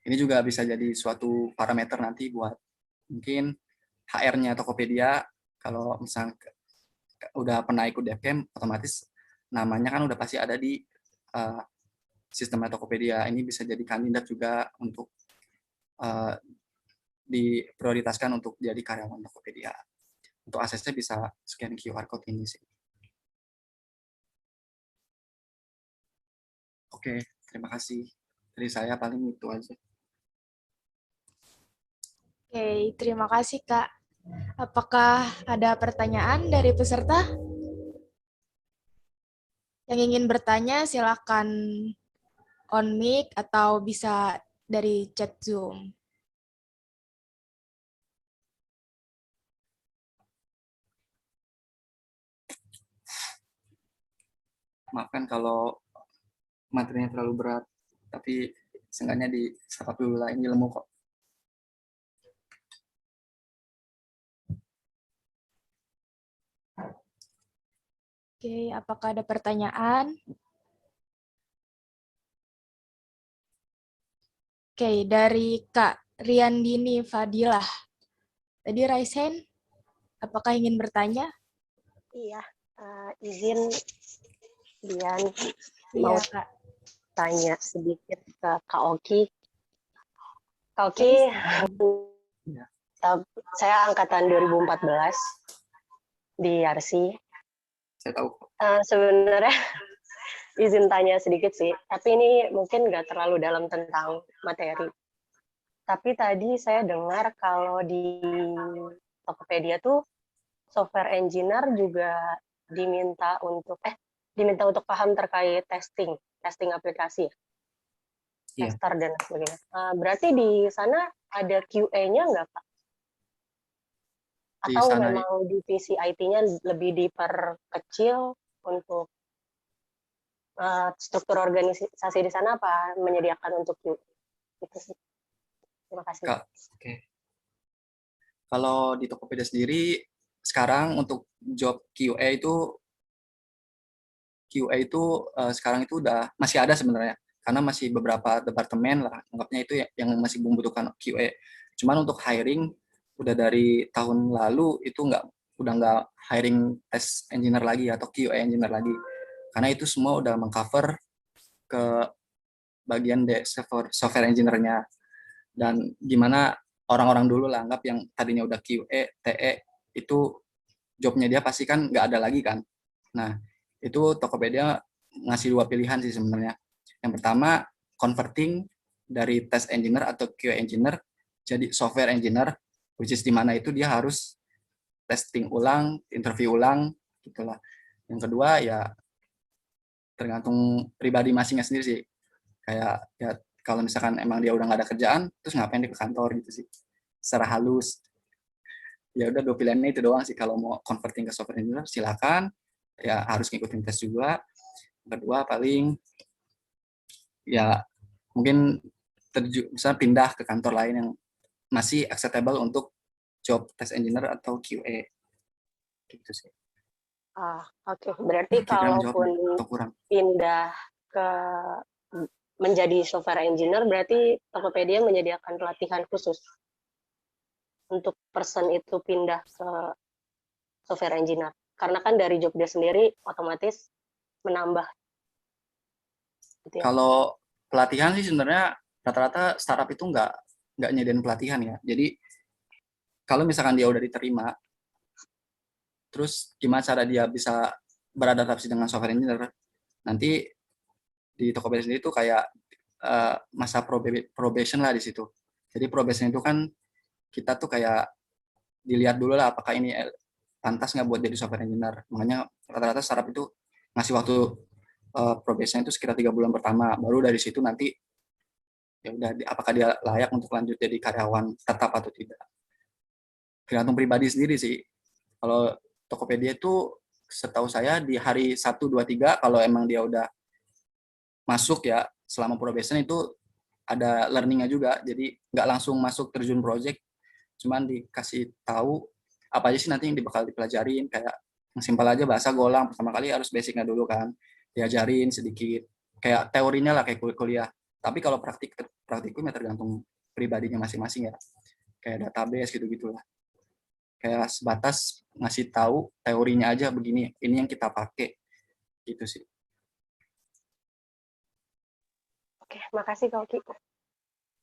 Ini juga bisa jadi suatu parameter nanti buat mungkin HR-nya Tokopedia. Kalau misalnya udah pernah ikut DevCamp, otomatis namanya kan udah pasti ada di sistemnya Tokopedia. Ini bisa jadi kandidat juga untuk diprioritaskan untuk jadi karyawan Tokopedia. Untuk aksesnya bisa scan QR code ini sih. Oke, terima kasih. Dari saya paling itu aja. Oke, terima kasih Kak. Apakah ada pertanyaan dari peserta? Yang ingin bertanya silakan on mic atau bisa dari chat Zoom. Maafkan kalau materinya terlalu berat, tapi seenggaknya disapa dulu lah, ini ilmu kok. Oke, apakah ada pertanyaan? Oke, dari Kak Riandini Fadilah. Tadi raise hand, apakah ingin bertanya? Iya, izin Dian Iya, mau Kak. tanya sedikit ke Kak Oki. Kak Oki, saya angkatan 2014 di Yarsi. Saya tahu. Sebenarnya izin tanya sedikit sih, tapi ini mungkin nggak terlalu dalam tentang materi. Tapi tadi saya dengar kalau di Tokopedia tuh software engineer juga diminta untuk paham terkait testing aplikasi, Iya. tester dan sebagainya. Berarti di sana ada QA-nya nggak, Pak? Atau memang divisi IT-nya lebih diperkecil untuk struktur organisasi di sana, apa menyediakan untuk QA? Itu sih. Terima kasih. Kak, oke. Kalau di Tokopedia sendiri sekarang untuk job QA itu sekarang itu udah masih ada sebenarnya, karena masih beberapa departemen lah anggapnya itu yang masih membutuhkan QA. Cuman untuk hiring udah dari tahun lalu itu udah nggak hiring test engineer lagi atau QA engineer lagi, karena itu semua udah mengcover ke bagian software engineer-nya. Dan gimana orang-orang dulu lah anggap yang tadinya udah QA, TE itu jobnya dia pasti kan nggak ada lagi kan. Nah, itu Tokopedia ngasih dua pilihan sih sebenarnya. Yang pertama, converting dari test engineer atau QA engineer jadi software engineer, which is di mana itu dia harus testing ulang, interview ulang, gitulah. Yang kedua ya tergantung pribadi masingnya sendiri sih. Kayak ya kalau misalkan emang dia udah nggak ada kerjaan, terus ngapain dia ke kantor gitu sih. Secara halus. Ya udah 2 pilihannya itu doang sih. Kalau mau converting ke software engineer silakan. Ya harus ngikutin tes juga. Kedua paling ya mungkin bisa pindah ke kantor lain yang masih acceptable untuk job test engineer atau QA gitu sih. Oke. Berarti Kira-kira menjawab kalaupun atau kurang? pindah ke menjadi software engineer, berarti Tokopedia menyediakan pelatihan khusus untuk person itu pindah ke software engineer. Karena kan dari job dia sendiri otomatis menambah. Gitu ya. Kalau pelatihan sih sebenarnya rata-rata startup itu nggak nyediain pelatihan ya. Jadi kalau misalkan dia udah diterima, terus gimana cara dia bisa beradaptasi dengan software engineer, nanti di Tokopedia sendiri itu kayak masa probation lah di situ. Jadi probation itu kan kita tuh kayak dilihat dulu lah apakah ini pantas nggak buat jadi software engineer. Makanya rata-rata startup itu ngasih waktu probation itu sekitar 3 bulan pertama. Baru dari situ nanti ya udah apakah dia layak untuk lanjut jadi karyawan tetap atau tidak. Tergantung pribadi sendiri sih. Kalau Tokopedia itu setahu saya di hari 1, 2, 3 kalau emang dia udah masuk ya selama probation itu ada learning-nya juga. Jadi nggak langsung masuk terjun project, cuman dikasih tahu apa aja sih nanti yang bakal dipelajarin. Kayak yang simpel aja bahasa Golang pertama kali harus basicnya dulu kan, diajarin sedikit. Kayak teorinya lah kayak kuliah. Tapi kalau praktikumnya tergantung pribadinya masing-masing ya. Kayak database gitu-gitulah. Kayak sebatas ngasih tahu teorinya aja begini, ini yang kita pakai gitu sih. Oke, makasih Kak Oki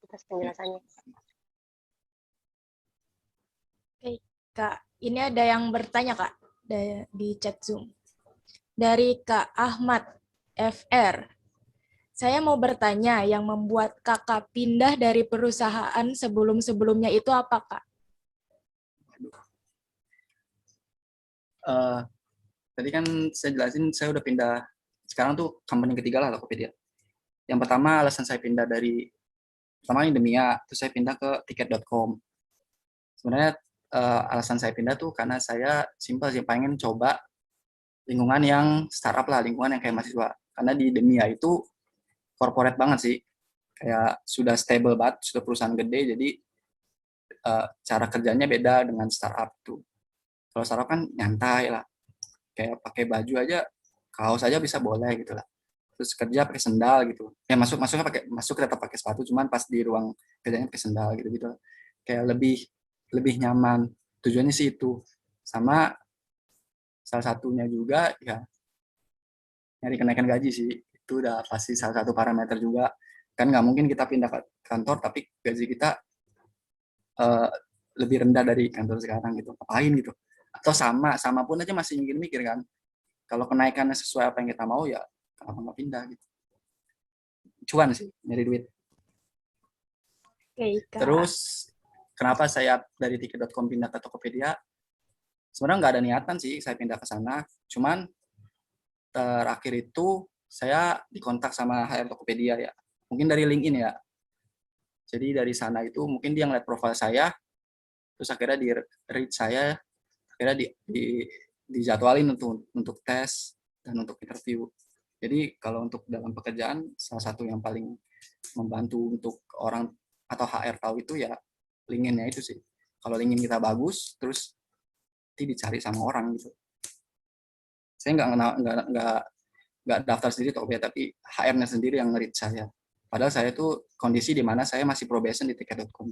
atas penjelasannya. Oke, Kak. Ini ada yang bertanya, Kak, di chat Zoom. Dari Kak Ahmad FR. Saya mau bertanya, yang membuat Kakak pindah dari perusahaan sebelum-sebelumnya itu apa, Kak? Tadi kan saya jelasin saya udah pindah, sekarang tuh company ketiga lah Tokopedia. Yang pertama alasan saya pindah dari pertama Indemia, terus saya pindah ke tiket.com. Sebenarnya alasan saya pindah tuh karena saya simpel sih, pengen coba lingkungan yang startup lah, lingkungan yang kayak mahasiswa. Karena di Indemia itu corporate banget sih, kayak sudah stable banget, sudah perusahaan gede, jadi cara kerjanya beda dengan startup tuh. Kalau startup kan nyantai lah, kayak pakai baju aja, kaos aja bisa boleh gitu lah. Terus kerja pakai sendal gitu. Ya masuk tetap pakai sepatu, cuman pas di ruang kerjanya pakai sendal gitu. Kayak lebih nyaman. Tujuannya sih itu. Sama salah satunya juga ya nyari kenaikan gaji sih. Itu udah pasti salah satu parameter juga. Kan nggak mungkin kita pindah ke kantor tapi gaji kita lebih rendah dari kantor sekarang gitu. Ngapain gitu. Atau sama pun aja masih mikir kan. Kalau kenaikannya sesuai apa yang kita mau ya kenapa nggak pindah gitu. Cuan sih, nyari duit. Oke, Kak. Terus kenapa saya dari tiket.com pindah ke Tokopedia? Sebenarnya nggak ada niatan sih saya pindah ke sana. Cuman terakhir itu saya dikontak sama HR Tokopedia ya. Mungkin dari LinkedIn ya. Jadi dari sana itu mungkin dia ngeliat profil saya, terus akhirnya di read saya, akhirnya dijadwalin untuk tes dan untuk interview. Jadi kalau untuk dalam pekerjaan salah satu yang paling membantu untuk orang atau HR tahu itu ya LinkedIn-nya itu sih. Kalau LinkedIn kita bagus, terus nanti dicari sama orang gitu. Saya nggak daftar sendiri Tokopedia, tapi HR-nya sendiri yang nge-read saya. Padahal saya tuh kondisi di mana saya masih probation di tiket.com.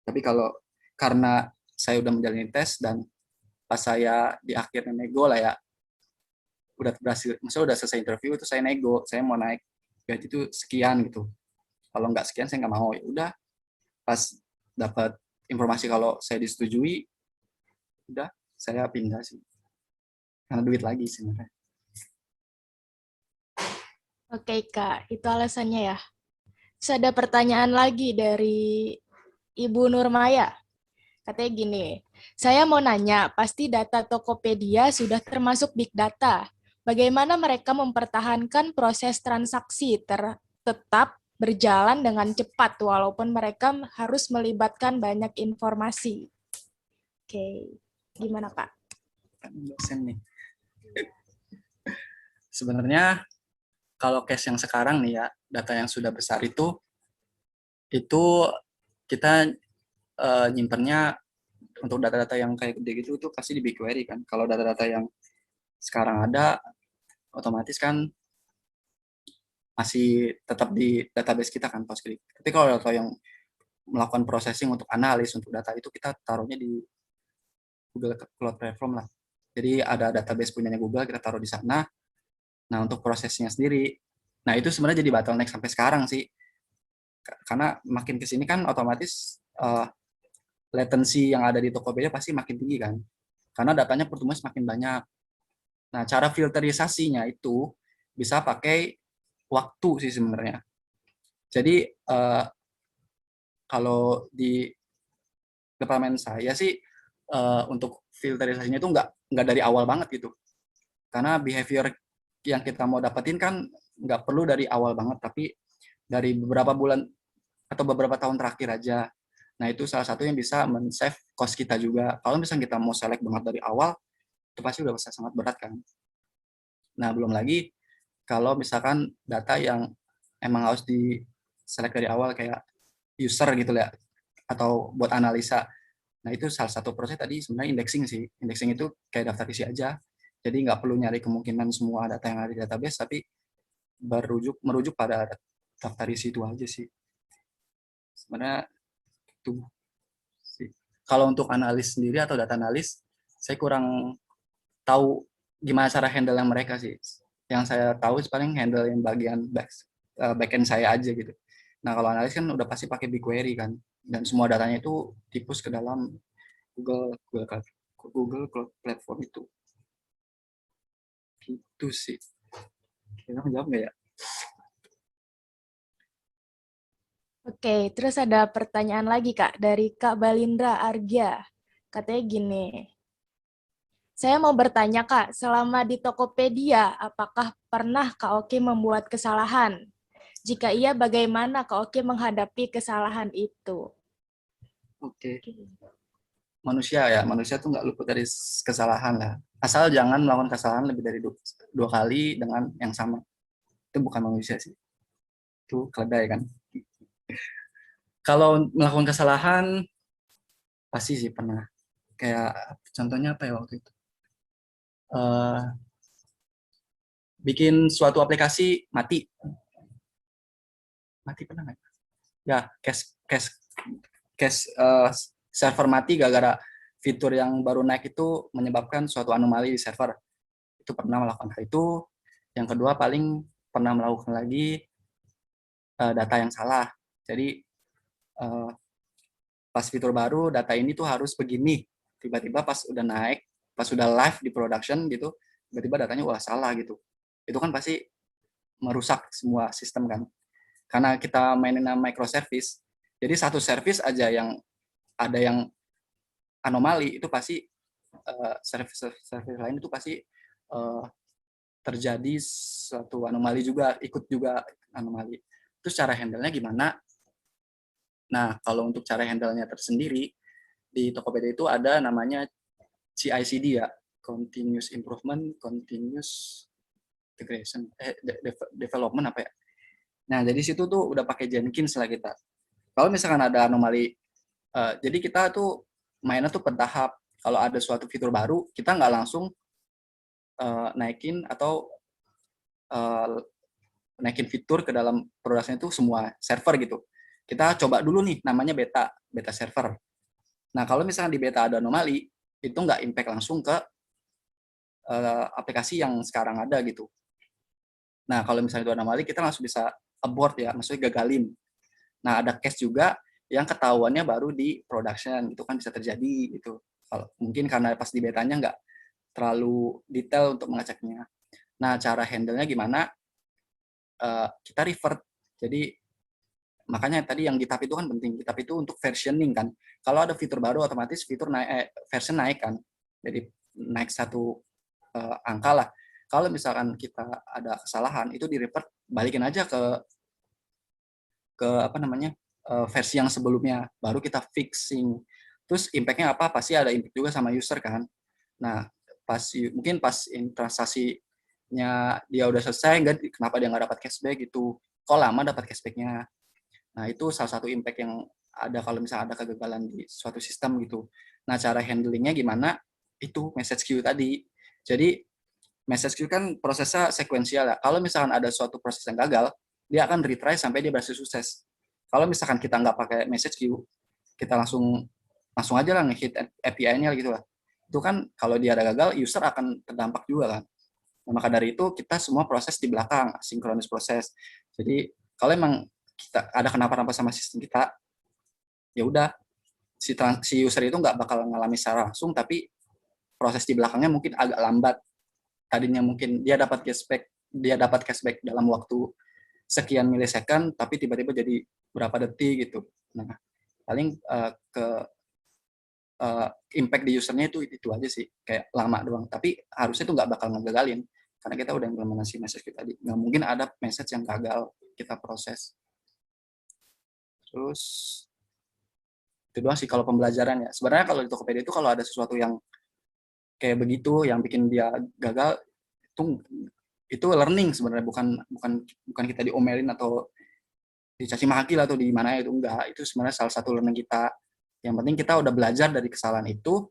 Tapi kalau karena saya udah menjalani tes dan pas saya di akhirnya nego lah ya, udah berhasil, maksudnya udah selesai interview itu saya nego, saya mau naik gaji itu sekian gitu. Kalau nggak sekian saya nggak mau, ya udah. Pas dapat informasi kalau saya disetujui, udah saya pindah sih. Karena duit lagi sebenarnya. Oke, Kak. Itu alasannya ya. Terus ada pertanyaan lagi dari Ibu Nurmaya. Katanya gini, saya mau nanya, pasti data Tokopedia sudah termasuk big data. bagaimana mereka mempertahankan proses transaksi tetap berjalan dengan cepat walaupun mereka harus melibatkan banyak informasi. Oke, gimana Kak? Dosen nih. Sebenarnya kalau case yang sekarang nih ya, data yang sudah besar itu kita nyimpennya untuk data-data yang kayak gede gitu itu pasti di BigQuery kan. Kalau data-data yang sekarang ada, otomatis kan masih tetap di database kita kan Postgre. Tapi kalau data yang melakukan processing untuk analis untuk data itu kita taruhnya di Google Cloud Platform lah. Jadi ada database punyanya Google, kita taruh di sana. Nah, untuk prosesnya sendiri, nah itu sebenarnya jadi bottleneck sampai sekarang sih. Karena makin ke sini kan otomatis latency yang ada di Tokopedia pasti makin tinggi kan. Karena datanya pertumbuhan semakin banyak. Nah, cara filterisasinya itu bisa pakai waktu sih sebenarnya. Jadi kalau di departemen saya sih untuk filterisasinya itu nggak dari awal banget gitu. Karena behavior yang kita mau dapetin kan nggak perlu dari awal banget, tapi dari beberapa bulan atau beberapa tahun terakhir aja. Nah, itu salah satu yang bisa men-save cost kita juga. Kalau misalnya kita mau select banget dari awal, itu pasti udah bisa sangat berat kan. Nah, belum lagi kalau misalkan data yang emang harus di select dari awal kayak user gitu ya, atau buat analisa. Nah, itu salah satu proses tadi sebenarnya indexing sih. Indexing itu kayak daftar isi aja. Jadi nggak perlu nyari kemungkinan semua data yang ada di database, tapi merujuk pada daftar isi itu aja sih. Sebenarnya itu sih. Kalau untuk analis sendiri atau data analis, saya kurang tahu gimana cara handle yang mereka sih. Yang saya tahu paling handle yang bagian backend saya aja gitu. Nah, kalau analis kan udah pasti pakai BigQuery kan, dan semua datanya itu dipus ke dalam Google Cloud Platform itu. Gitu sih. Kira menjawab nggak ya? Oke, terus ada pertanyaan lagi Kak dari Kak Balindra Argia. Katanya gini, saya mau bertanya Kak, selama di Tokopedia, apakah pernah Kak Oki membuat kesalahan? Jika iya, bagaimana Kak Oki menghadapi kesalahan itu? Oke. Manusia tuh nggak luput dari kesalahan lah. Asal jangan melakukan kesalahan lebih dari dua kali dengan yang sama. Itu bukan manusia sih. Itu keledai kan. Kalau melakukan kesalahan, pasti sih pernah. Kayak contohnya apa ya waktu itu? Bikin suatu aplikasi mati. Mati pernah nggak? Ya, server mati gara-gara fitur yang baru naik itu menyebabkan suatu anomali di server. Itu pernah melakukan hal itu. Yang kedua paling pernah melakukan lagi data yang salah. Jadi pas fitur baru data ini tuh harus begini. Tiba-tiba pas udah naik, pas udah live di production gitu, tiba-tiba datanya wah salah gitu. Itu kan pasti merusak semua sistem kan. Karena kita mainin microservice, jadi satu service aja yang ada yang anomali itu pasti service lain itu pasti terjadi suatu anomali juga, ikut juga anomali. Terus cara handle-nya gimana? Nah, kalau untuk cara handle-nya tersendiri, di Tokopedia itu ada namanya CI/CD ya, Continuous Improvement, Continuous Integration, Development apa ya? Nah, jadi situ tuh udah pakai Jenkins lah kita. Kalau misalkan ada anomali, jadi kita tuh mainnya tuh bertahap. Kalau ada suatu fitur baru, kita nggak langsung naikin atau naikin fitur ke dalam produksinya itu semua server gitu. Kita coba dulu nih, namanya beta server. Nah, kalau misalkan di beta ada anomali, itu nggak impact langsung ke aplikasi yang sekarang ada gitu. Nah, kalau misalnya itu anomali, kita langsung bisa abort ya, maksudnya gagalin. Nah, ada case juga yang ketahuannya baru di production, itu kan bisa terjadi gitu. Kalau mungkin karena pas di betanya nggak terlalu detail untuk mengeceknya. Nah, cara handle-nya gimana? Kita revert. Jadi makanya tadi yang GitHub itu kan penting. GitHub itu untuk versioning kan. Kalau ada fitur baru otomatis fitur version naik kan. Jadi naik satu angka lah. Kalau misalkan kita ada kesalahan, itu di-report, balikin aja ke apa namanya, versi yang sebelumnya, baru kita fixing. Terus impact-nya apa? Pasti ada impact juga sama user kan. Nah, mungkin pas transaksinya dia udah selesai, kenapa dia nggak dapat cashback gitu. Kok lama dapat cashback-nya. Nah, itu salah satu impact yang ada kalau misalnya ada kegagalan di suatu sistem gitu. Nah, cara handling-nya gimana? Itu message queue tadi. Jadi, message queue kan prosesnya sekuensial ya. Kalau misalkan ada suatu proses yang gagal, dia akan retry sampai dia berhasil sukses. Kalau misalkan kita nggak pakai message queue, kita langsung aja lah nge-hit API-nya gitu lah. Itu kan kalau dia ada gagal, user akan terdampak juga kan. Nah, maka dari itu kita semua proses di belakang, sinkronis proses. Jadi kalau emang kita ada kenapa-napa sama sistem kita, ya udah si user itu nggak bakal ngalami secara langsung, tapi proses di belakangnya mungkin agak lambat. Tadinya mungkin dia dapat cashback dalam waktu sekian milisecond, tapi tiba-tiba jadi berapa detik gitu. Nah, paling impact di usernya itu aja sih, kayak lama doang. Tapi harusnya itu nggak bakal ngegagalin, karena kita udah implementasi message kita tadi. Nggak mungkin ada message yang gagal kita proses. Terus itu doang sih kalau pembelajaran ya. Sebenarnya kalau di Tokopedia itu kalau ada sesuatu yang kayak begitu yang bikin dia gagal, itu learning sebenarnya, bukan kita diomelin atau dicaci maki lah atau di mana, itu enggak. Itu sebenarnya salah satu learning kita. Yang penting kita udah belajar dari kesalahan itu.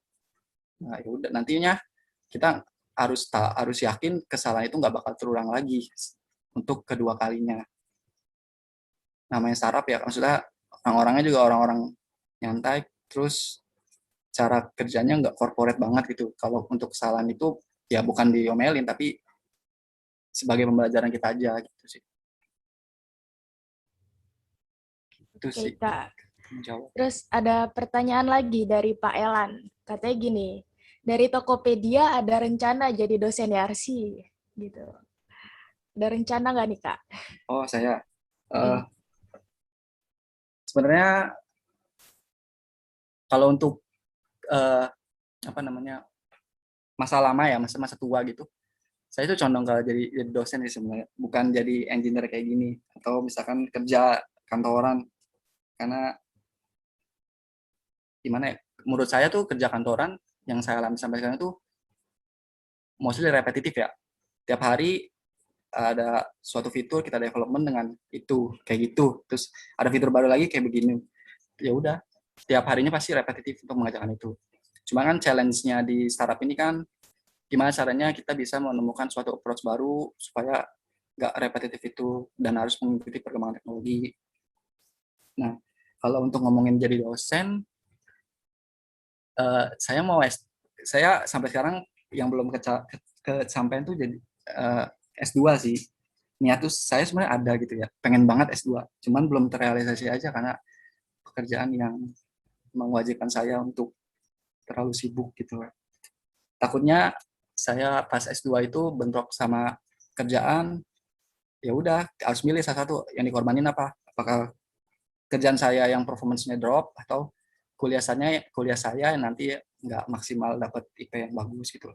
Nah, ya udah, nantinya kita harus yakin kesalahan itu nggak bakal terulang lagi untuk kedua kalinya. Namanya startup ya, maksudnya orang-orangnya juga orang-orang nyantai, terus cara kerjanya nggak corporate banget gitu. Kalau untuk kesalahan itu ya bukan diomelin, tapi sebagai pembelajaran kita aja gitu sih. Itu Oke, sih. Kak. Menjawab. Terus ada pertanyaan lagi dari Pak Elan. Katanya gini, dari Tokopedia ada rencana jadi dosen YRC gitu. Ada rencana nggak nih, Kak? Oh, saya sebenarnya kalau untuk apa namanya, masa lama ya, masa tua gitu, saya itu condong ke jadi dosen sih sebenarnya, bukan jadi engineer kayak gini atau misalkan kerja kantoran. Karena gimana ya, menurut saya tuh kerja kantoran yang saya alami sampai sekarang itu mostly repetitif ya. Tiap hari ada suatu fitur kita development dengan itu kayak gitu, terus ada fitur baru lagi kayak begini. Ya udah, tiap harinya pasti repetitif untuk mengerjakan itu. Cuma kan challenge-nya di startup ini kan gimana caranya kita bisa menemukan suatu approach baru supaya nggak repetitif itu dan harus mengikuti perkembangan teknologi. Nah, kalau untuk ngomongin jadi dosen, saya sampai sekarang yang belum kesampaian tuh jadi S2 sih. Niat tuh saya sebenarnya ada gitu ya, pengen banget S2, cuman belum terrealisasi aja karena pekerjaan yang mewajibkan saya untuk terlalu sibuk gitu. Takutnya saya pas S2 itu bentrok sama kerjaan, ya udah harus milih salah satu yang dikorbanin apa. Apakah kerjaan saya yang performance-nya drop atau kuliah saya nanti nggak maksimal dapat IP yang bagus gitu.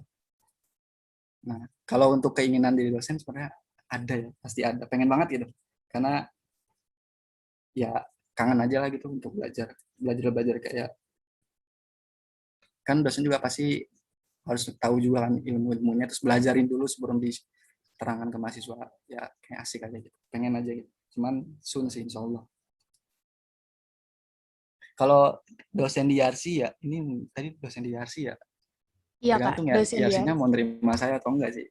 Nah, kalau untuk keinginan jadi dosen sebenarnya ada ya, pasti ada. Pengen banget gitu. Karena ya kangen aja lah gitu untuk belajar kayak, kan dosen juga pasti harus tahu juga kan ilmunya, terus belajarin dulu sebelum diterangkan ke mahasiswa. Ya kayak asik aja gitu, pengen aja gitu. Cuman soon sih insya Allah. Kalau dosen di YRC ya, ini tadi dosen di YRC ya, Iya, Kak, tergantung ya dosen YRC-nya YRC. mau nerima saya atau enggak sih.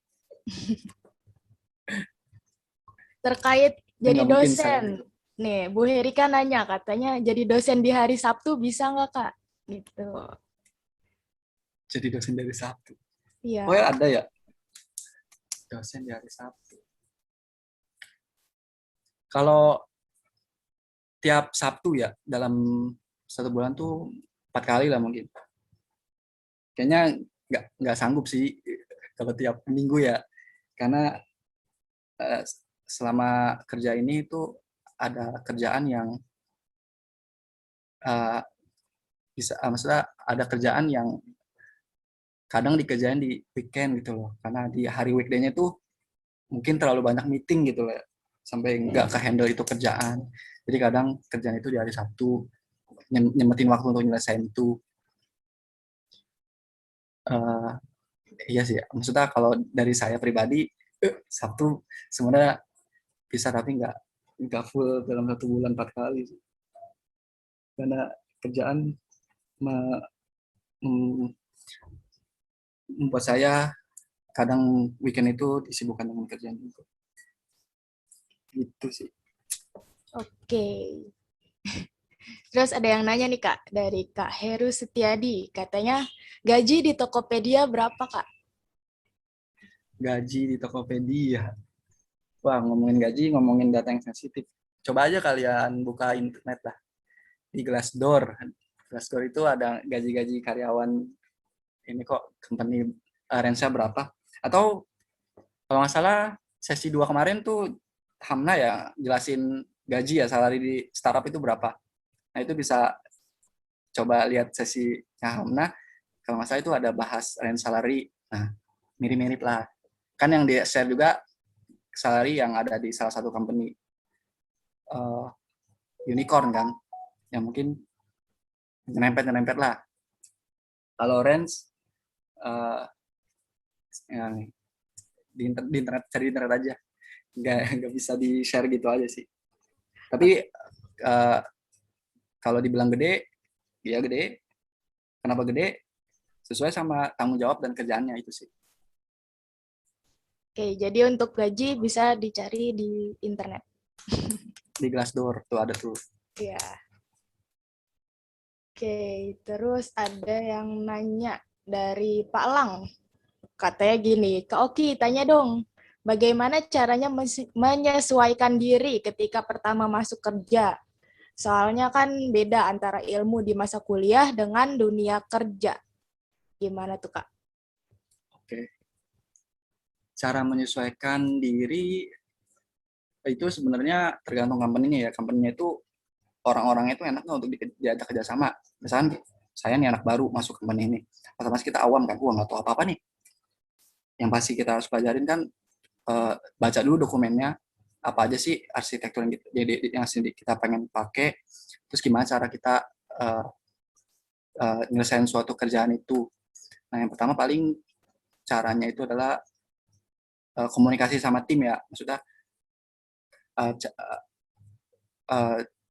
Terkait jadi Enggak mungkin saya dosen. gitu. Nih, Bu Herika nanya, katanya jadi dosen di hari Sabtu bisa nggak, Kak? Gitu. Jadi dosen dari Sabtu. Iya. Oh ya ada ya, dosen di hari Sabtu. Kalau tiap Sabtu ya, dalam satu bulan tuh 4 kali lah mungkin. Kayaknya nggak sanggup sih kalau tiap minggu ya, karena selama kerja ini itu ada kerjaan yang maksudnya ada kerjaan yang kadang dikerjain di weekend gitu loh, karena di hari weekday-nya tuh mungkin terlalu banyak meeting gitu loh, sampai nggak ke-handle itu kerjaan. Jadi kadang kerjaan itu di hari Sabtu, nyempetin waktu untuk nyelesain itu. Eh, iya sih, maksudnya kalau dari saya pribadi, Sabtu sebenarnya bisa, tapi nggak full dalam 1 bulan 4 kali sih. Karena kerjaan membuat saya kadang weekend itu disibukkan dengan kerjaan itu. Gitu sih. Oke. Terus ada yang nanya nih Kak, dari Kak Heru Setiadi. Katanya, gaji di Tokopedia berapa Kak? Gaji di Tokopedia. Wah, ngomongin gaji, ngomongin data yang sensitif. Coba aja kalian buka internet lah. Di Glassdoor. Glassdoor itu ada gaji-gaji karyawan ini kok, company range-nya berapa. Atau kalau nggak salah, sesi 2 kemarin tuh Hamna ya jelasin gaji ya, salary di startup itu berapa. Nah, itu bisa coba lihat sesinya Hamna. Kalau nggak salah itu ada bahas range salary. Nah, mirip-mirip lah. Kan yang di-share juga salary yang ada di salah satu company unicorn kan, yang mungkin nyerempet lah. Kalau range ya, di internet, cari di internet aja, nggak bisa di share gitu aja sih. Tapi kalau dibilang gede, ya gede. Kenapa gede? Sesuai sama tanggung jawab dan kerjaannya itu sih. Oke, jadi untuk gaji bisa dicari di internet. Di Glassdoor tuh ada tuh. Iya. Oke, terus ada yang nanya dari Pak Lang. Katanya gini, Kak Oki, tanya dong, bagaimana caranya menyesuaikan diri ketika pertama masuk kerja? Soalnya kan beda antara ilmu di masa kuliah dengan dunia kerja. Gimana tuh, Kak? Oke. Cara menyesuaikan diri itu sebenarnya tergantung company-nya ya. Company-nya itu orang-orangnya itu enaknya untuk diajak kerjasama. Misalkan saya nih anak baru masuk company ini, otomatis kita awam kan, nggak tahu apa-apa nih. Yang pasti kita harus pelajarin kan, baca dulu dokumennya, apa aja sih arsitektur yang kita pengen pakai, terus gimana cara kita nyelesain suatu kerjaan itu. Nah, yang pertama paling caranya itu adalah komunikasi sama tim ya, maksudnya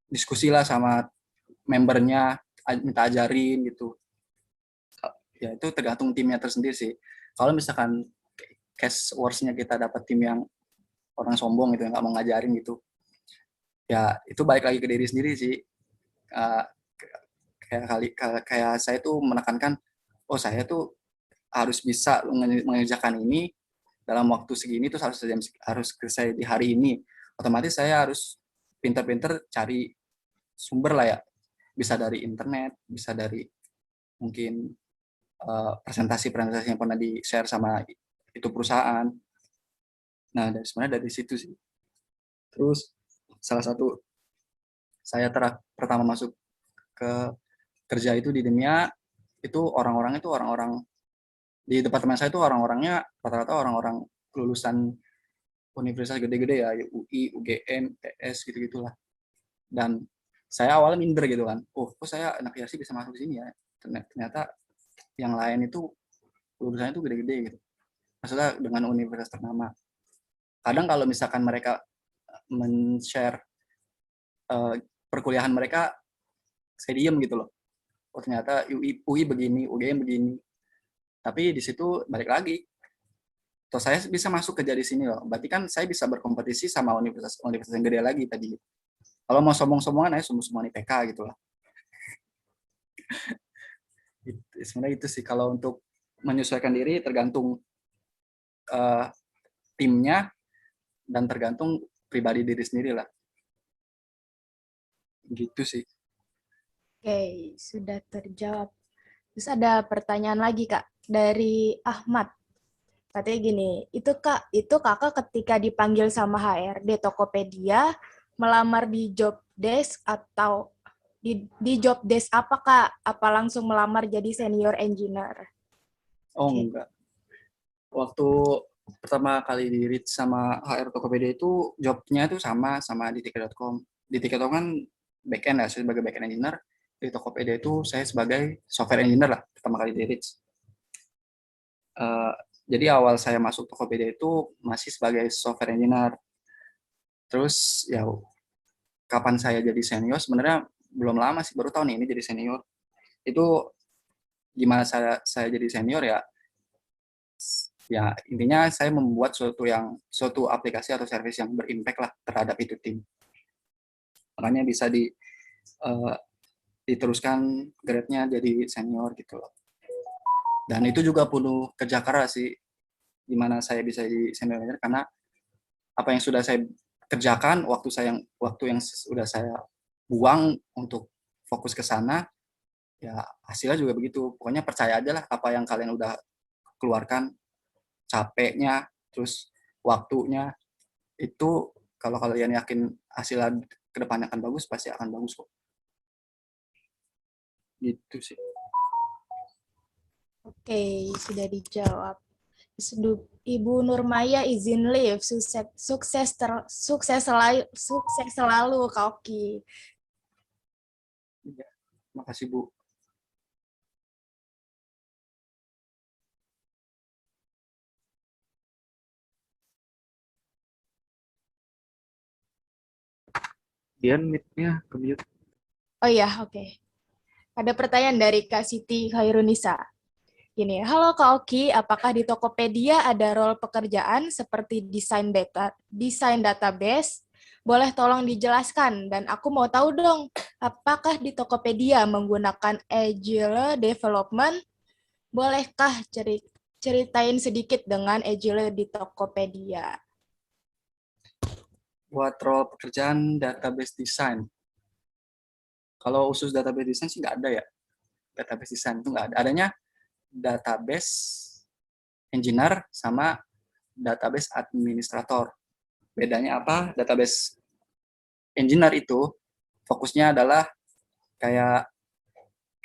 diskusi lah sama membernya, minta ajarin gitu. Ya itu tergantung timnya tersendiri sih. Kalau misalkan case worst-nya kita dapat tim yang orang sombong gitu, nggak mau ngajarin gitu, ya itu balik lagi ke diri sendiri sih. Kayak saya tuh menekankan, oh saya tuh harus bisa mengerjakan ini dalam waktu segini, tuh harus selesai di hari ini. Otomatis saya harus pinter-pinter cari sumber lah ya, bisa dari internet, bisa dari mungkin presentasi-presentasi yang pernah di-share sama itu perusahaan. Nah, sebenarnya dari situ sih. Terus salah satu saya pertama masuk ke kerja itu di dunia itu orang-orang di departemen saya itu orang-orangnya rata-rata orang-orang lulusan universitas gede-gede ya, UI, UGM, TS gitu-gitulah. Dan saya awalnya minder gitu kan, oh kok saya anak IASI bisa masuk sini ya, ternyata yang lain itu lulusannya itu gede-gede gitu, maksudnya dengan universitas ternama. Kadang kalau misalkan mereka men-share perkuliahan mereka, saya diem gitu loh, oh ternyata UI begini, UGM begini. Tapi di situ balik lagi, toh saya bisa masuk kerja di sini loh, berarti kan saya bisa berkompetisi sama universitas yang gede lagi tadi. Kalau mau sombong-sombongan aja sombong-sombongan IPK gitu lah. Sebenarnya itu sih, kalau untuk menyesuaikan diri tergantung timnya dan tergantung pribadi diri sendiri lah. Gitu sih. Oke, sudah terjawab. Terus ada pertanyaan lagi, Kak, dari Ahmad. Katanya gini, itu kakak ketika dipanggil sama HRD Tokopedia, melamar di job desk atau di job desk apa, Kak? Apa langsung melamar jadi senior engineer? Oh Oke. enggak. Waktu pertama kali di reach sama HR Tokopedia itu jobnya itu sama di tiket.com. Di tiket.com kan backend ya, saya sebagai backend engineer. Di Tokopedia itu saya sebagai software engineer lah pertama kali di reach. Jadi awal saya masuk Tokopedia itu masih sebagai software engineer. Terus ya kapan saya jadi senior sebenarnya belum lama sih, baru tahun ini jadi senior. Itu gimana saya jadi senior ya intinya saya membuat suatu aplikasi atau service yang berimpact lah terhadap itu tim. Makanya bisa diteruskan grade-nya jadi senior gitu loh. Dan itu juga perlu kerja keras sih, gimana saya bisa jadi senior manager, karena apa yang sudah saya kerjakan, waktu yang sudah saya buang untuk fokus ke sana, ya hasilnya juga begitu. Pokoknya percaya aja lah apa yang kalian udah keluarkan, capeknya, terus waktunya, itu kalau kalian yakin hasilnya ke depannya akan bagus, pasti akan bagus kok. Gitu sih. Oke, sudah dijawab. Ibu Nurmaya izin live. Sukses selalu Kak Oki. Ya, makasih Bu. Dian mic-nya ke mute. Oh iya, oke. Ada pertanyaan dari Kak Siti Khairunisa. Gini, halo Kak Oki, apakah di Tokopedia ada role pekerjaan seperti desain database? Boleh tolong dijelaskan, dan aku mau tahu dong, apakah di Tokopedia menggunakan Agile Development? Bolehkah ceritain sedikit dengan Agile di Tokopedia? Buat role pekerjaan database design. Kalau khusus database design sih nggak ada ya. Database design itu nggak ada. Adanya database engineer sama database administrator. Bedanya apa? Database engineer itu fokusnya adalah kayak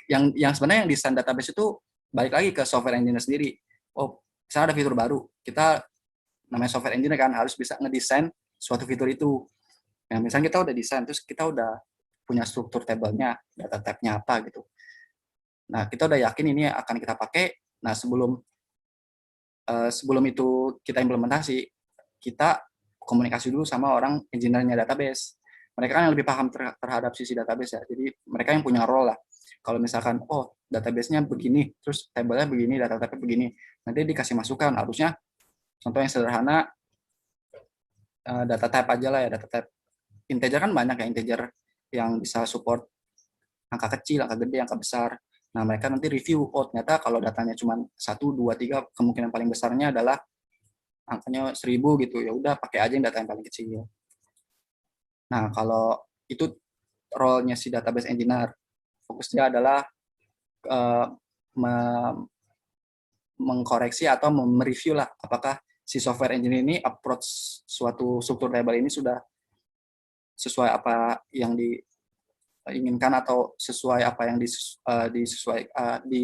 yang sebenarnya yang desain database itu balik lagi ke software engineer sendiri. Oh, misalnya ada fitur baru, kita namanya software engineer kan harus bisa ngedesain suatu fitur itu. Nah, misalnya kita udah desain, terus kita udah punya struktur tabelnya, data type-nya apa gitu. Nah, kita udah yakin ini akan kita pakai. Nah, sebelum itu kita implementasi, kita komunikasi dulu sama orang engineer-nya database. Mereka kan yang lebih paham terhadap sisi database ya. Jadi mereka yang punya role lah. Kalau misalkan, oh database-nya begini, terus tabelnya begini, data type begini, nanti dikasih masukan. Harusnya contoh yang sederhana, data type aja lah ya, data type integer kan banyak ya, integer yang bisa support angka kecil, angka gede, angka besar. Nah, mereka nanti review, oh ternyata kalau datanya cuma 1, 2, 3, kemungkinan paling besarnya adalah angkanya 1000 gitu, ya udah pakai aja yang data yang paling kecil. Nah, kalau itu role-nya si database engineer, fokusnya adalah mengkoreksi atau mereview lah apakah si software engineer ini approach suatu struktur table ini sudah sesuai apa yang diinginkan atau sesuai apa yang di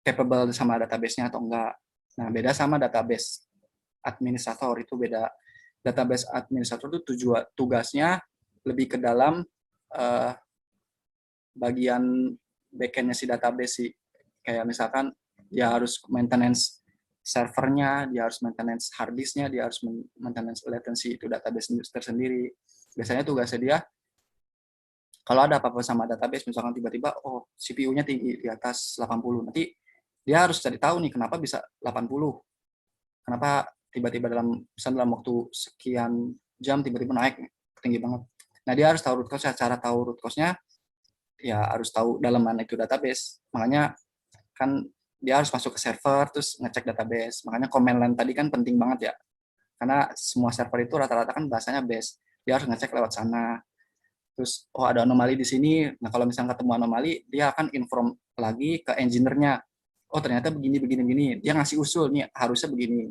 capable sama database-nya atau enggak. Nah, beda sama database administrator, itu beda. Database administrator itu tugasnya lebih ke dalam bagian backend-nya si database sih. Kayak misalkan dia harus maintenance servernya, dia harus maintenance hard disk-nya, dia harus maintenance latency itu database tersendiri. Biasanya tugasnya dia, kalau ada apa-apa sama database, misalkan tiba-tiba, oh CPU-nya tinggi di atas 80, nanti dia harus cari tahu nih kenapa bisa 80, kenapa tiba-tiba dalam waktu sekian jam tiba-tiba naik tinggi banget. Nah, dia harus tahu root cause-nya. Cara tahu root cause-nya ya harus tahu dalaman itu database. Makanya kan dia harus masuk ke server terus ngecek database. Makanya command line tadi kan penting banget ya. Karena semua server itu rata-rata kan bahasanya base. Dia harus ngecek lewat sana. Terus oh ada anomali di sini. Nah, kalau misalnya ketemu anomali, dia akan inform lagi ke engineer-nya. Oh, ternyata begini begini begini. Dia ngasih usul nih, harusnya begini.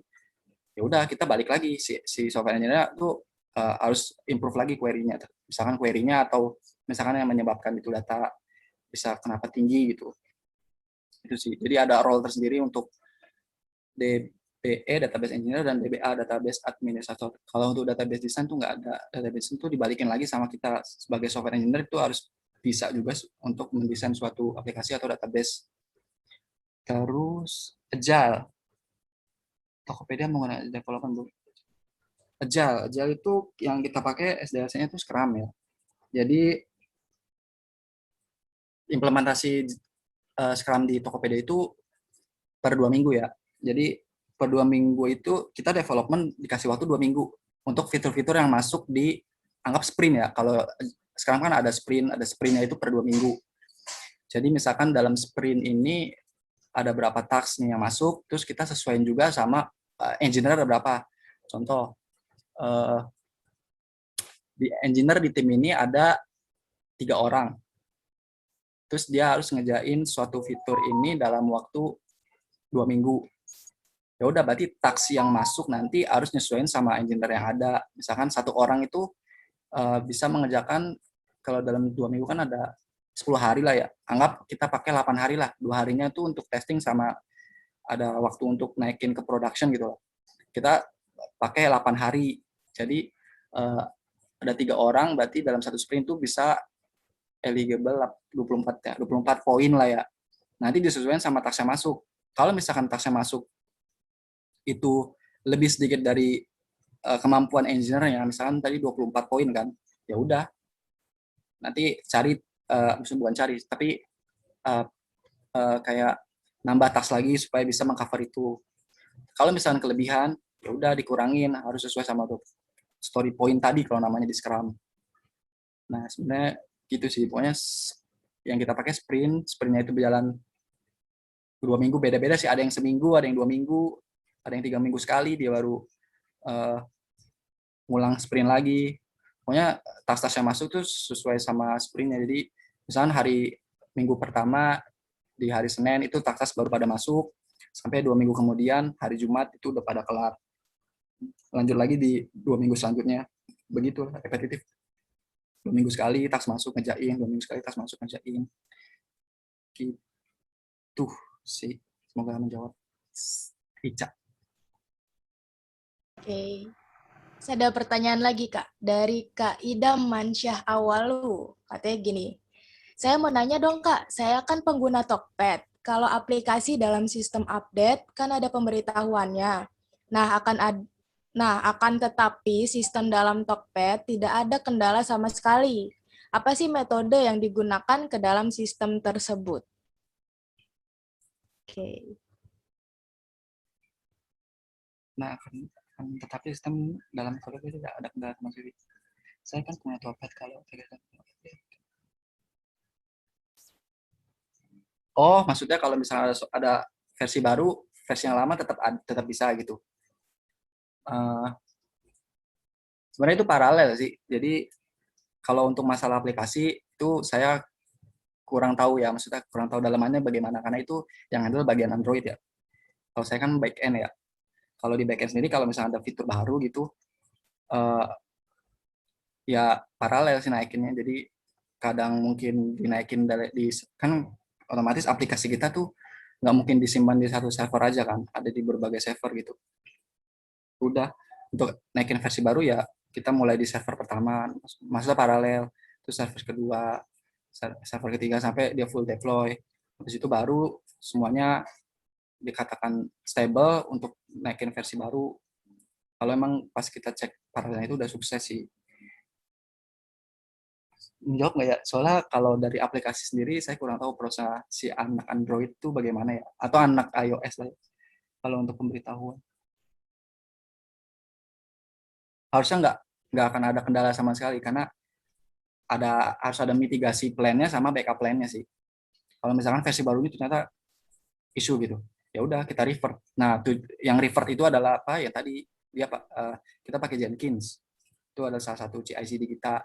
Ya udah, kita balik lagi si software engineer tuh harus improve lagi query-nya. Misalkan query-nya atau misalkan yang menyebabkan itu data bisa kenapa tinggi gitu. Itu sih. Jadi ada role tersendiri untuk DBE database engineer dan DBA database administrator. Kalau untuk database design tuh nggak ada, database itu dibalikin lagi sama kita sebagai software engineer itu harus bisa juga untuk mendesain suatu aplikasi atau database. Terus Agile. Tokopedia menggunakan development bu. Agile itu yang kita pakai SDLC-nya itu Scrum ya. Jadi implementasi Scrum di Tokopedia itu per 2 minggu ya. Jadi per 2 minggu itu kita development dikasih waktu 2 minggu untuk fitur-fitur yang masuk di anggap sprint ya. Kalau sekarang kan ada sprintnya itu per 2 minggu. Jadi misalkan dalam sprint ini ada berapa task nih yang masuk, terus kita sesuaiin juga sama engineer ada berapa. Contoh, di engineer di tim ini ada 3 orang. Terus dia harus ngejain suatu fitur ini dalam waktu 2 minggu. Ya udah berarti task yang masuk nanti harus nyesuaiin sama engineer yang ada. Misalkan 1 orang itu bisa mengerjakan kalau dalam 2 minggu kan ada 10 hari lah ya. Anggap kita pakai 8 hari lah. 2 harinya itu untuk testing sama ada waktu untuk naikin ke production gitu loh. Kita pakai 8 hari. Jadi ada 3 orang berarti dalam satu sprint itu bisa eligible 24 poin lah ya. Nanti disesuaikan sama task yang masuk. Kalau misalkan task yang masuk itu lebih sedikit dari kemampuan engineer-nya, misalkan tadi 24 poin kan, ya udah. Nanti cari, bukan cari, tapi kayak nambah task lagi supaya bisa mengcover itu. Kalau misalkan kelebihan, ya udah dikurangin, harus sesuai sama tuh story point tadi kalau namanya di Scrum. Nah sebenarnya gitu sih, pokoknya yang kita pakai sprintnya itu berjalan 2 minggu, beda-beda sih, ada yang seminggu, ada yang 2 minggu, ada yang 3 minggu sekali dia baru ngulang sprint lagi. Pokoknya tas-tas yang masuk tuh sesuai sama sprintnya. Jadi misalnya hari minggu pertama di hari Senin itu tas-tas baru pada masuk, sampai 2 minggu kemudian hari Jumat itu udah pada kelar. Lanjut lagi di 2 minggu selanjutnya, begitu repetitif. 2 minggu sekali tas masuk ngejain, 2 minggu sekali tas masuk ngejain. Gitu sih, semoga menjawab. Ica. Oke. Ada pertanyaan lagi, Kak. Dari Kak Idam Mansyah Awalu. Katanya gini, saya mau nanya dong, Kak. Saya kan pengguna Tokped. Kalau aplikasi dalam sistem update, kan ada pemberitahuannya. Akan tetapi sistem dalam Tokped tidak ada kendala sama sekali. Apa sih metode yang digunakan ke dalam sistem tersebut? Oke. Nah, tetapi sistem dalam kode itu tidak ada kendala sama sekali. Saya kan punya Tokped kalau oh, maksudnya kalau misalnya ada versi baru, versi yang lama tetap bisa gitu. Sebenarnya itu paralel sih. Jadi kalau untuk masalah aplikasi itu saya kurang tahu ya, maksudnya kurang tahu dalamannya bagaimana, karena itu yang handle bagian Android ya. Kalau saya kan back end ya. Kalau di back end sendiri kalau misalnya ada fitur baru gitu, ya paralel sih naikinnya. Jadi kadang mungkin dinaikin kan otomatis aplikasi kita tuh nggak mungkin disimpan di satu server aja kan, ada di berbagai server gitu. Udah untuk naikin versi baru ya kita mulai di server pertama, maksudnya paralel, terus server kedua, server ketiga sampai dia full deploy. Habis itu baru semuanya dikatakan stable untuk naikin versi baru. Kalau emang pas kita cek paralel itu udah sukses sih. Menjawab nggak ya? Soalnya kalau dari aplikasi sendiri saya kurang tahu proses si anak Android itu bagaimana ya, atau anak iOS lah ya, kalau untuk pemberitahuan. Harusnya nggak akan ada kendala sama sekali karena harus ada mitigasi plan-nya sama backup plan-nya sih. Kalau misalkan versi baru ini ternyata isu gitu, ya udah kita revert. Nah, yang revert itu adalah apa ya tadi kita pakai Jenkins. Itu adalah salah satu CI/CD kita.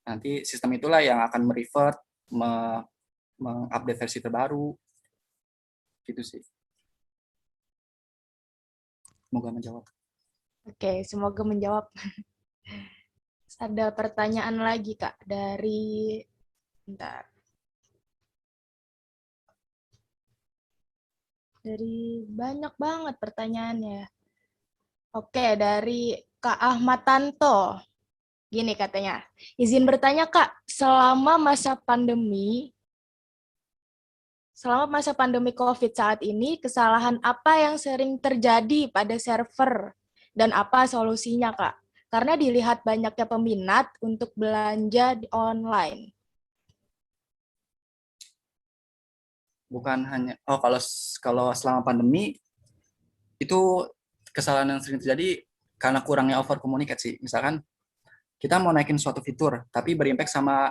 Nanti sistem itulah yang akan merevert, mengupdate versi terbaru. Gitu sih. Semoga menjawab. Oke, semoga menjawab. Ada pertanyaan lagi, Kak, dari bentar. Dari banyak banget pertanyaannya. Oke, dari Kak Ahmad Tanto. Gini katanya, izin bertanya Kak, selama masa pandemi COVID saat ini, kesalahan apa yang sering terjadi pada server dan apa solusinya Kak? Karena dilihat banyaknya peminat untuk belanja di online. Bukan hanya kalau selama pandemi itu kesalahan yang sering terjadi karena kurangnya over komunikasi. Misalkan kita mau naikin suatu fitur tapi berimpact sama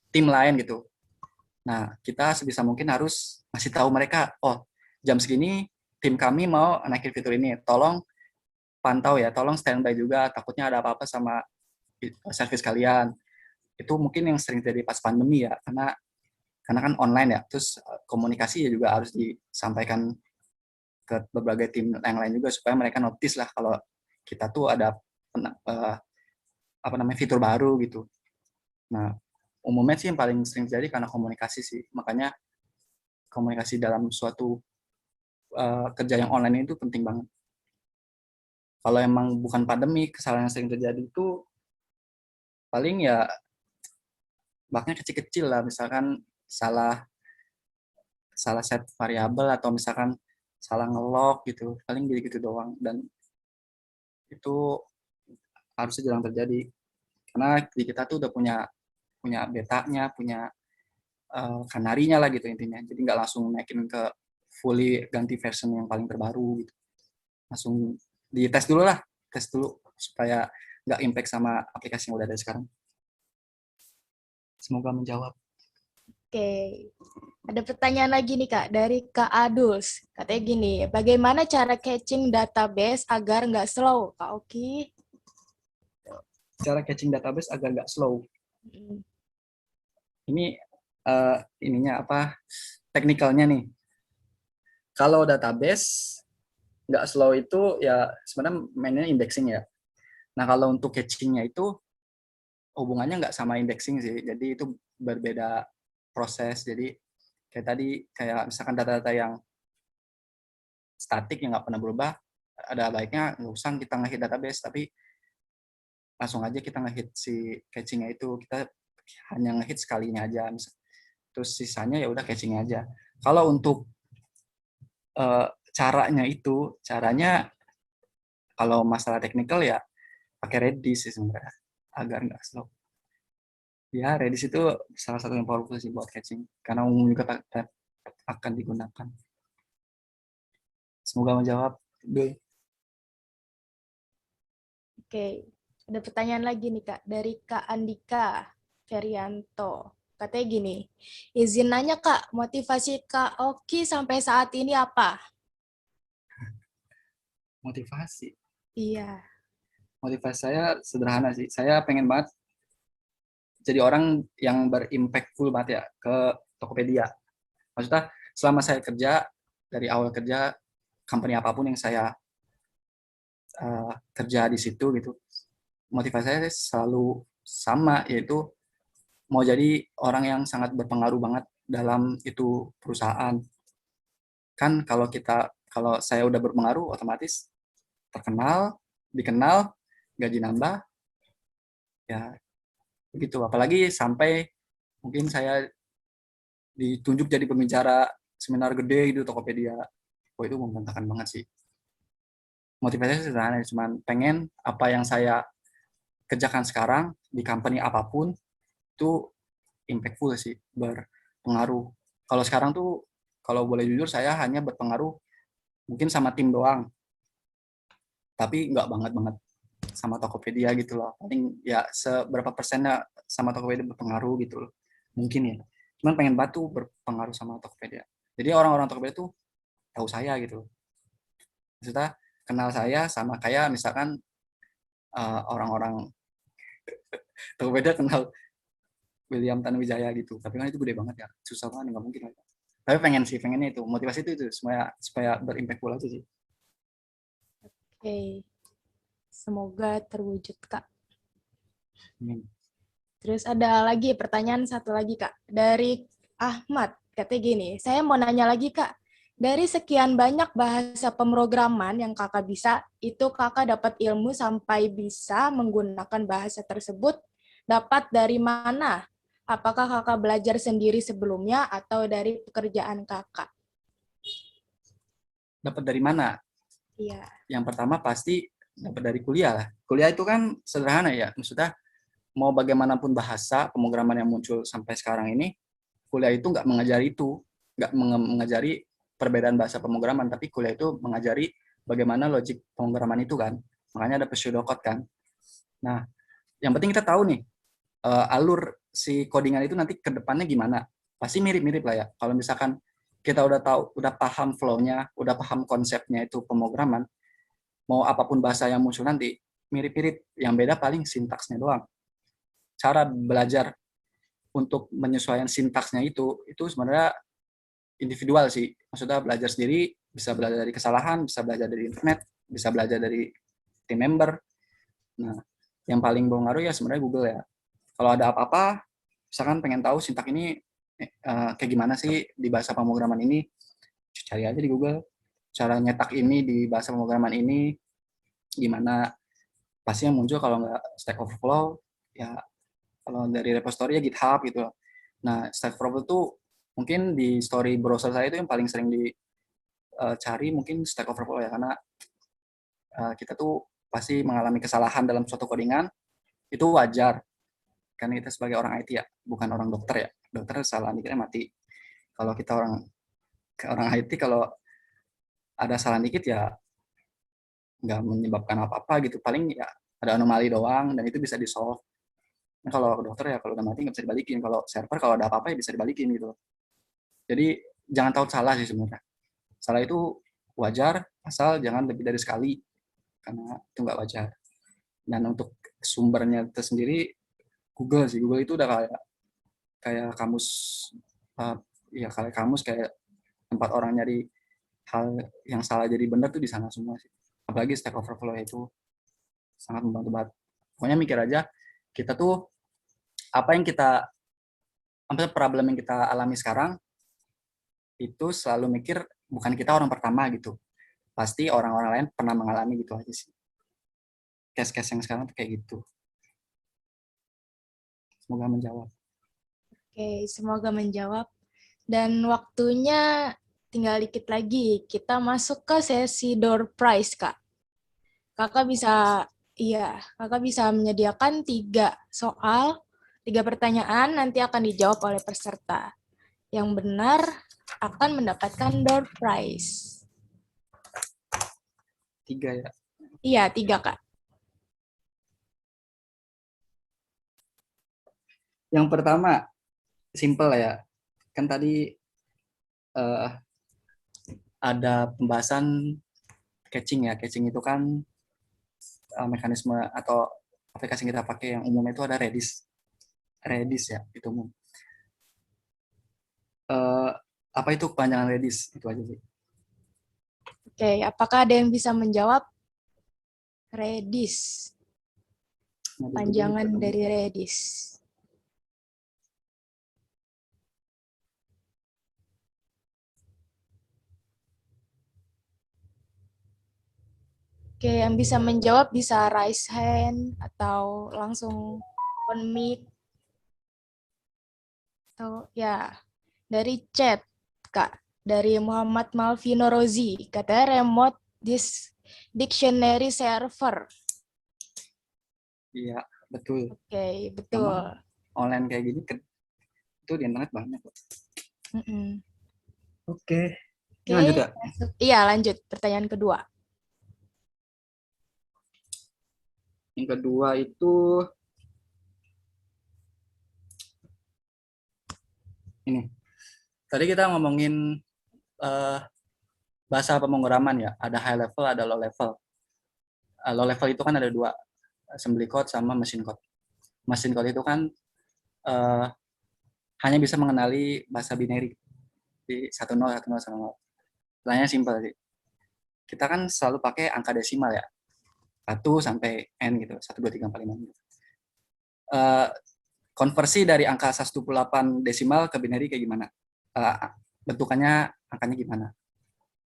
tim lain gitu. Nah, kita sebisa mungkin harus ngasih tahu mereka, oh, jam segini tim kami mau naikin fitur ini. Tolong pantau ya, tolong standby juga, takutnya ada apa-apa sama service kalian. Itu mungkin yang sering terjadi pas pandemi ya, karena kan online ya. Terus komunikasi juga harus disampaikan ke berbagai tim yang lain juga supaya mereka notice lah kalau kita tuh ada fitur baru gitu. Nah, umumnya sih yang paling sering terjadi karena komunikasi sih. Makanya komunikasi dalam suatu kerja yang online itu penting banget. Kalau emang bukan pandemi, kesalahan yang sering terjadi itu paling ya bugnya kecil-kecil lah. Misalkan salah set variabel atau misalkan salah nge-lock gitu. Paling gitu-gitu doang. Dan itu harusnya jarang terjadi. Karena di kita tuh udah punya betanya, punya kanarinya lah gitu intinya. Jadi nggak langsung naikin ke fully ganti version yang paling terbaru gitu. Langsung dites dulu lah, tes dulu supaya nggak impact sama aplikasi yang udah ada sekarang. Semoga menjawab. Oke, ada pertanyaan lagi nih Kak, dari Kak Adus. Katanya gini, bagaimana cara catching database agar nggak slow, Kak Oki? Cara catching database agar nggak slow. Hmm. Ini ininya apa? Teknikalnya nih. Kalau database nggak slow itu ya sebenarnya mainnya indexing ya. Nah kalau untuk catchingnya itu hubungannya nggak sama indexing sih. Jadi itu berbeda proses. Jadi kayak misalkan data-data yang statik yang nggak pernah berubah, ada baiknya nggak usah kita nge-hit database, tapi langsung aja kita nge-hit si catchingnya itu. Kita hanya nge-hit sekalinya aja. Terus sisanya ya udah catchingnya aja. Kalau untuk caranya kalau masalah teknikal ya pakai Redis sih sebenarnya agar nggak slow. Ya Redis itu salah satu yang powerful sih buat catching karena umum juga akan digunakan. Semoga menjawab. Oke, ada pertanyaan lagi nih Kak, dari Kak Andika Ferianto. Katanya gini, izin nanya Kak, motivasi Kak Oki sampai saat ini apa? Motivasi. Iya. Motivasi saya sederhana sih. Saya pengen banget jadi orang yang berimpactful banget ya ke Tokopedia. Maksudnya selama saya kerja, dari awal kerja, company apapun yang saya kerja di situ gitu, motivasi saya selalu sama, yaitu mau jadi orang yang sangat berpengaruh banget dalam itu perusahaan. Kan kalau saya udah berpengaruh, otomatis terkenal, dikenal, gaji nambah, ya begitu. Apalagi sampai mungkin saya ditunjuk jadi pembicara seminar gede itu Tokopedia. Oh itu membanggakan banget sih. Motivasinya sederhana, cuma pengen apa yang saya kerjakan sekarang di company apapun itu impactful sih, berpengaruh. Kalau sekarang tuh, kalau boleh jujur, saya hanya berpengaruh mungkin sama tim doang, tapi nggak banget sama Tokopedia gitu loh. Paling ya seberapa persennya sama Tokopedia berpengaruh gitu loh. Mungkin ya. Cuman pengen banget tuh berpengaruh sama Tokopedia. Jadi orang-orang Tokopedia tuh tahu saya gitu loh. Maksudnya kenal saya sama kayak misalkan orang-orang Tokopedia kenal William Tanuwijaya gitu. Tapi kan itu gede banget ya, susah banget, nggak mungkin lah. Tapi pengennya itu, motivasi itu supaya berimpactful aja sih. Oke, semoga terwujud Kak. Terus ada lagi pertanyaan satu lagi Kak, dari Ahmad. Katanya gini, saya mau nanya lagi Kak, Dari sekian banyak bahasa pemrograman yang kakak bisa, itu kakak dapat ilmu sampai bisa menggunakan bahasa tersebut dapat dari mana? Apakah kakak belajar sendiri sebelumnya atau dari pekerjaan kakak? Dapat dari mana? Iya. Yang pertama pasti dapat dari kuliah lah. Kuliah itu kan sederhana ya, maksudnya mau bagaimanapun bahasa pemrograman yang muncul sampai sekarang ini, kuliah itu nggak mengajari itu, nggak mengajari perbedaan bahasa pemrograman, tapi kuliah itu mengajari bagaimana logik pemrograman itu kan. Makanya ada pseudocode kan. Nah, yang penting kita tahu nih, alur si codingan itu nanti ke depannya gimana. Pasti mirip-mirip lah ya. Kalau misalkan kita udah tahu, udah paham flow-nya, udah paham konsepnya itu pemrograman, mau apapun bahasa yang muncul nanti, mirip-mirip. Yang beda paling sintaksnya doang. Cara belajar untuk menyesuaikan sintaksnya itu sebenarnya individual sih. Maksudnya belajar sendiri, bisa belajar dari kesalahan, bisa belajar dari internet, bisa belajar dari team member. Nah, yang paling berpengaruh ya sebenarnya Google ya. Kalau ada apa-apa, misalkan pengen tahu sintak ini kayak gimana sih di bahasa pemrograman ini, cari aja di Google. Cara nyetak ini di bahasa pemrograman ini gimana, pasti yang muncul kalau nggak Stack Overflow, ya kalau dari repository ya GitHub gitu. Nah, Stack Overflow itu mungkin di story browser saya itu yang paling sering dicari mungkin Stack Overflow ya, karena kita tuh pasti mengalami kesalahan dalam suatu codingan, itu wajar. Karena kita sebagai orang IT ya, bukan orang dokter ya. Dokter salah dikitnya mati. Kalau kita orang IT, kalau ada salah dikit ya nggak menyebabkan apa-apa gitu. Paling ya ada anomali doang dan itu bisa di-solve. Nah, kalau dokter ya kalau udah mati nggak bisa dibalikin. Kalau server kalau ada apa-apa ya bisa dibalikin gitu. Jadi jangan tahu salah sih sebenarnya. Salah itu wajar, asal jangan lebih dari sekali. Karena itu nggak wajar. Dan untuk sumbernya tersendiri Google sih. Google itu udah kayak kamus, ya kayak kamus, kayak tempat orang nyari hal yang salah jadi benar tuh di sana semua sih. Apalagi Stack Overflow itu sangat membantu banget. Pokoknya mikir aja, kita tuh apa problem yang kita alami sekarang itu selalu mikir bukan kita orang pertama gitu. Pasti orang-orang lain pernah mengalami gitu aja sih. Case-case yang sekarang tuh kayak gitu. Semoga menjawab. Oke, semoga menjawab. Dan waktunya tinggal dikit lagi. Kita masuk ke sesi door prize, Kak. Kakak bisa menyediakan 3 soal, 3 pertanyaan, nanti akan dijawab oleh peserta. Yang benar akan mendapatkan door prize. 3 ya. Iya, 3, Kak. Yang pertama, simple ya. Kan tadi ada pembahasan catching ya. Catching itu kan mekanisme atau aplikasi yang kita pakai yang umum itu ada Redis. Redis ya, itu umum. Apa itu kepanjangan Redis? Itu aja sih. Oke, apakah ada yang bisa menjawab? Redis. Panjangan dari Redis. Oke, yang bisa menjawab bisa raise hand atau langsung on mic. Atau ya, dari chat, Kak. Dari Muhammad Malvino Rozi. Katanya remote dictionary server. Iya, betul. Oke, betul. Sama online kayak gini itu di internet banyak. Oke. Lanjut ya? Iya, lanjut. Pertanyaan kedua. Yang kedua itu ini. Tadi kita ngomongin bahasa pemrograman ya. Ada high level, ada low level. Low level itu kan ada 2, assembly code sama machine code. Machine code itu kan hanya bisa mengenali bahasa binary di 10, 10, 10. Pertanyaannya simpel sih. Kita kan selalu pakai angka desimal ya. 1 sampai N gitu, 1, 2, 3, 4, 5 gitu. Konversi dari angka 128 desimal ke binary kayak gimana? Bentukannya angkanya gimana?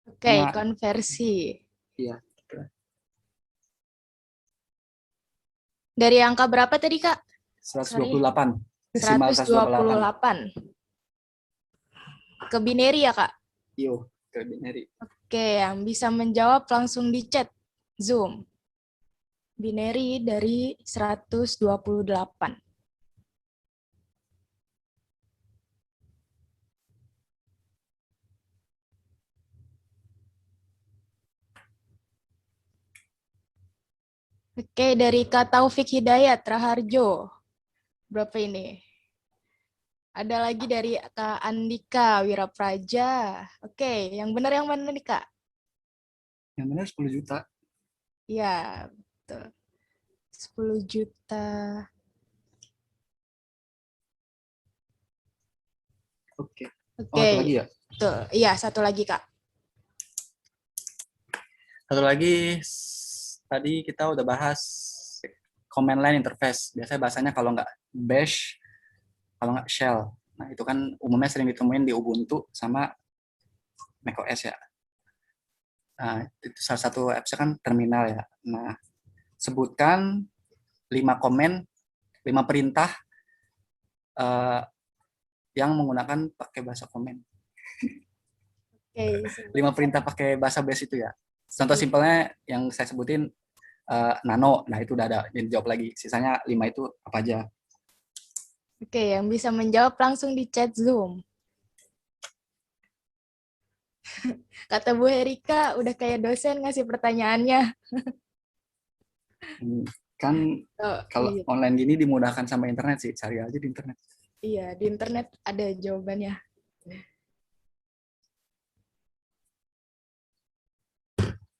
Oke, Nah, konversi. iya. Dari angka berapa tadi, Kak? 128. Desimal 128. 128. Ke binary ya, Kak? Yo, ke binary. Oke, yang bisa menjawab langsung di chat Zoom. Binary dari 128. Oke, dari Kak Taufik Hidayat Raharjo. Berapa ini? Ada lagi dari Kak Andika Wirapraja. Oke, yang benar yang mana nih, Kak? Yang benar 10 juta. Ya, betul. 10 juta. Oke. Oh, Oke, satu lagi ya? tuh. Iya, satu lagi, Kak. Satu lagi, tadi kita udah bahas command line interface. Biasanya bahasanya kalau nggak bash, kalau nggak shell. Nah, itu kan umumnya sering ditemuin di Ubuntu sama macOS ya. Nah, itu salah satu apps kan terminal ya. Nah, sebutkan 5 command, 5 perintah yang menggunakan pakai bahasa command. Oke, 5 perintah pakai bahasa base itu ya. Contoh simpelnya yang saya sebutin nano, nah itu udah ada, yang dijawab lagi. Sisanya 5 itu apa aja. Oke, yang bisa menjawab langsung di chat Zoom. Kata Bu Erika, udah kayak dosen ngasih pertanyaannya. Kan Oh, kalau iya. online gini dimudahkan sama internet sih, cari aja di internet. Iya, di internet ada jawabannya.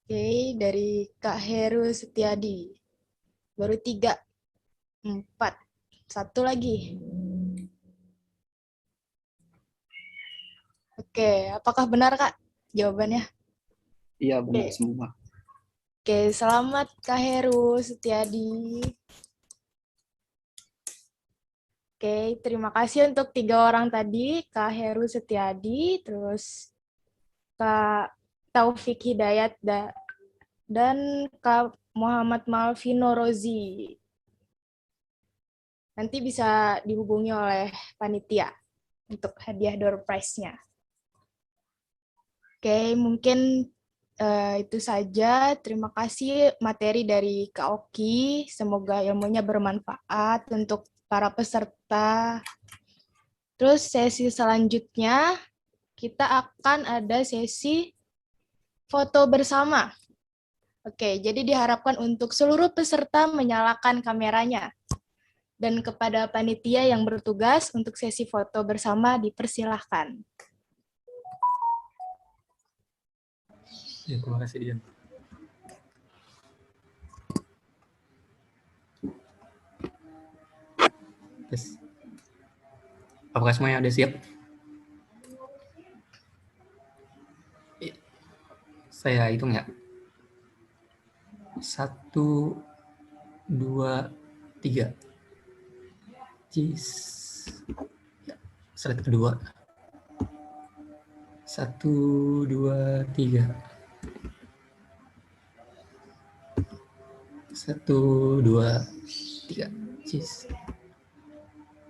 Oke, dari Kak Heru Setiadi. Baru 3, 4. Satu lagi. Oke, apakah benar, Kak, jawabannya? Iya benar Oke. semua. Oke, selamat Kak Heru Setiadi. Oke, terima kasih untuk 3 orang tadi, Kak Heru Setiadi, terus Kak Taufik Hidayat, dan Kak Muhammad Malvino Rozi. Nanti bisa dihubungi oleh panitia untuk hadiah door prize-nya. Oke, mungkin itu saja. Terima kasih materi dari Kak Oki. Semoga ilmunya bermanfaat untuk para peserta. Terus sesi selanjutnya kita akan ada sesi foto bersama. Oke, jadi diharapkan untuk seluruh peserta menyalakan kameranya. Dan kepada panitia yang bertugas untuk sesi foto bersama dipersilahkan. Ya, terima kasih Dian. Yes. Apakah semuanya udah siap? Saya hitung ya. 1, 2, 3. Cheese. Ya, slide kedua. 1, 2, 3. 1, 2, 3. Cheese.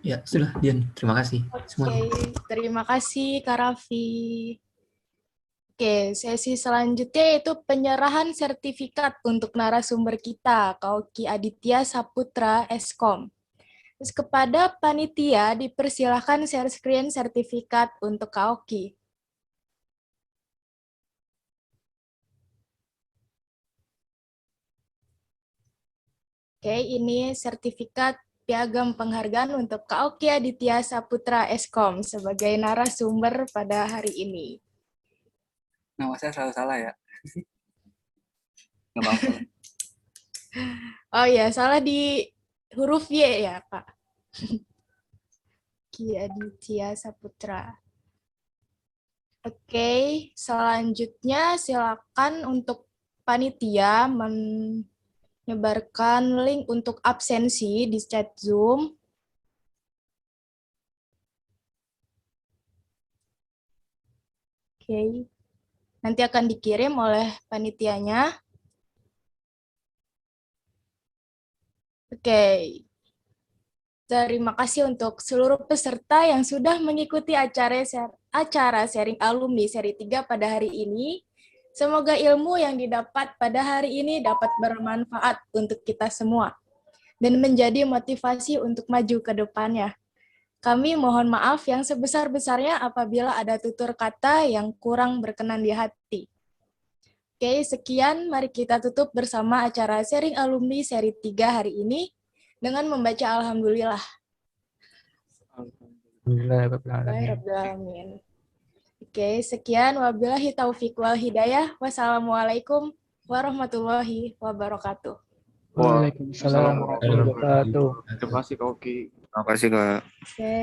Ya, sudah Dian. Terima kasih semuanya. Oke, terima kasih Kak Raffi. Oke, sesi selanjutnya yaitu penyerahan sertifikat untuk narasumber kita, Kauki Aditya Saputra Eskom. Terus kepada panitia dipersilahkan share screen sertifikat untuk Kauki. Oke, ini sertifikat piagam penghargaan untuk Kauki Aditya Saputra Eskom sebagai narasumber pada hari ini. Nama saya selalu salah ya. Nggak apa-apa. Oh ya, salah di huruf Y ya, Pak. Ki Aditya Saputra. Oke, selanjutnya silakan untuk panitia menyebarkan link untuk absensi di chat Zoom. Oke. Nanti akan dikirim oleh panitianya. Oke. Terima kasih untuk seluruh peserta yang sudah mengikuti acara sharing alumni seri 3 pada hari ini. Semoga ilmu yang didapat pada hari ini dapat bermanfaat untuk kita semua dan menjadi motivasi untuk maju ke depannya. Kami mohon maaf yang sebesar-besarnya apabila ada tutur kata yang kurang berkenan di hati. Oke, sekian. Mari kita tutup bersama acara sharing alumni seri 3 hari ini dengan membaca Alhamdulillah. Alhamdulillah. Oke, sekian. Wabillahi taufiq wal hidayah. Wassalamualaikum warahmatullahi wabarakatuh. Waalaikumsalam warahmatullahi wabarakatuh. Terima kasih Kak Oki. Terima kasih Kak. Oke.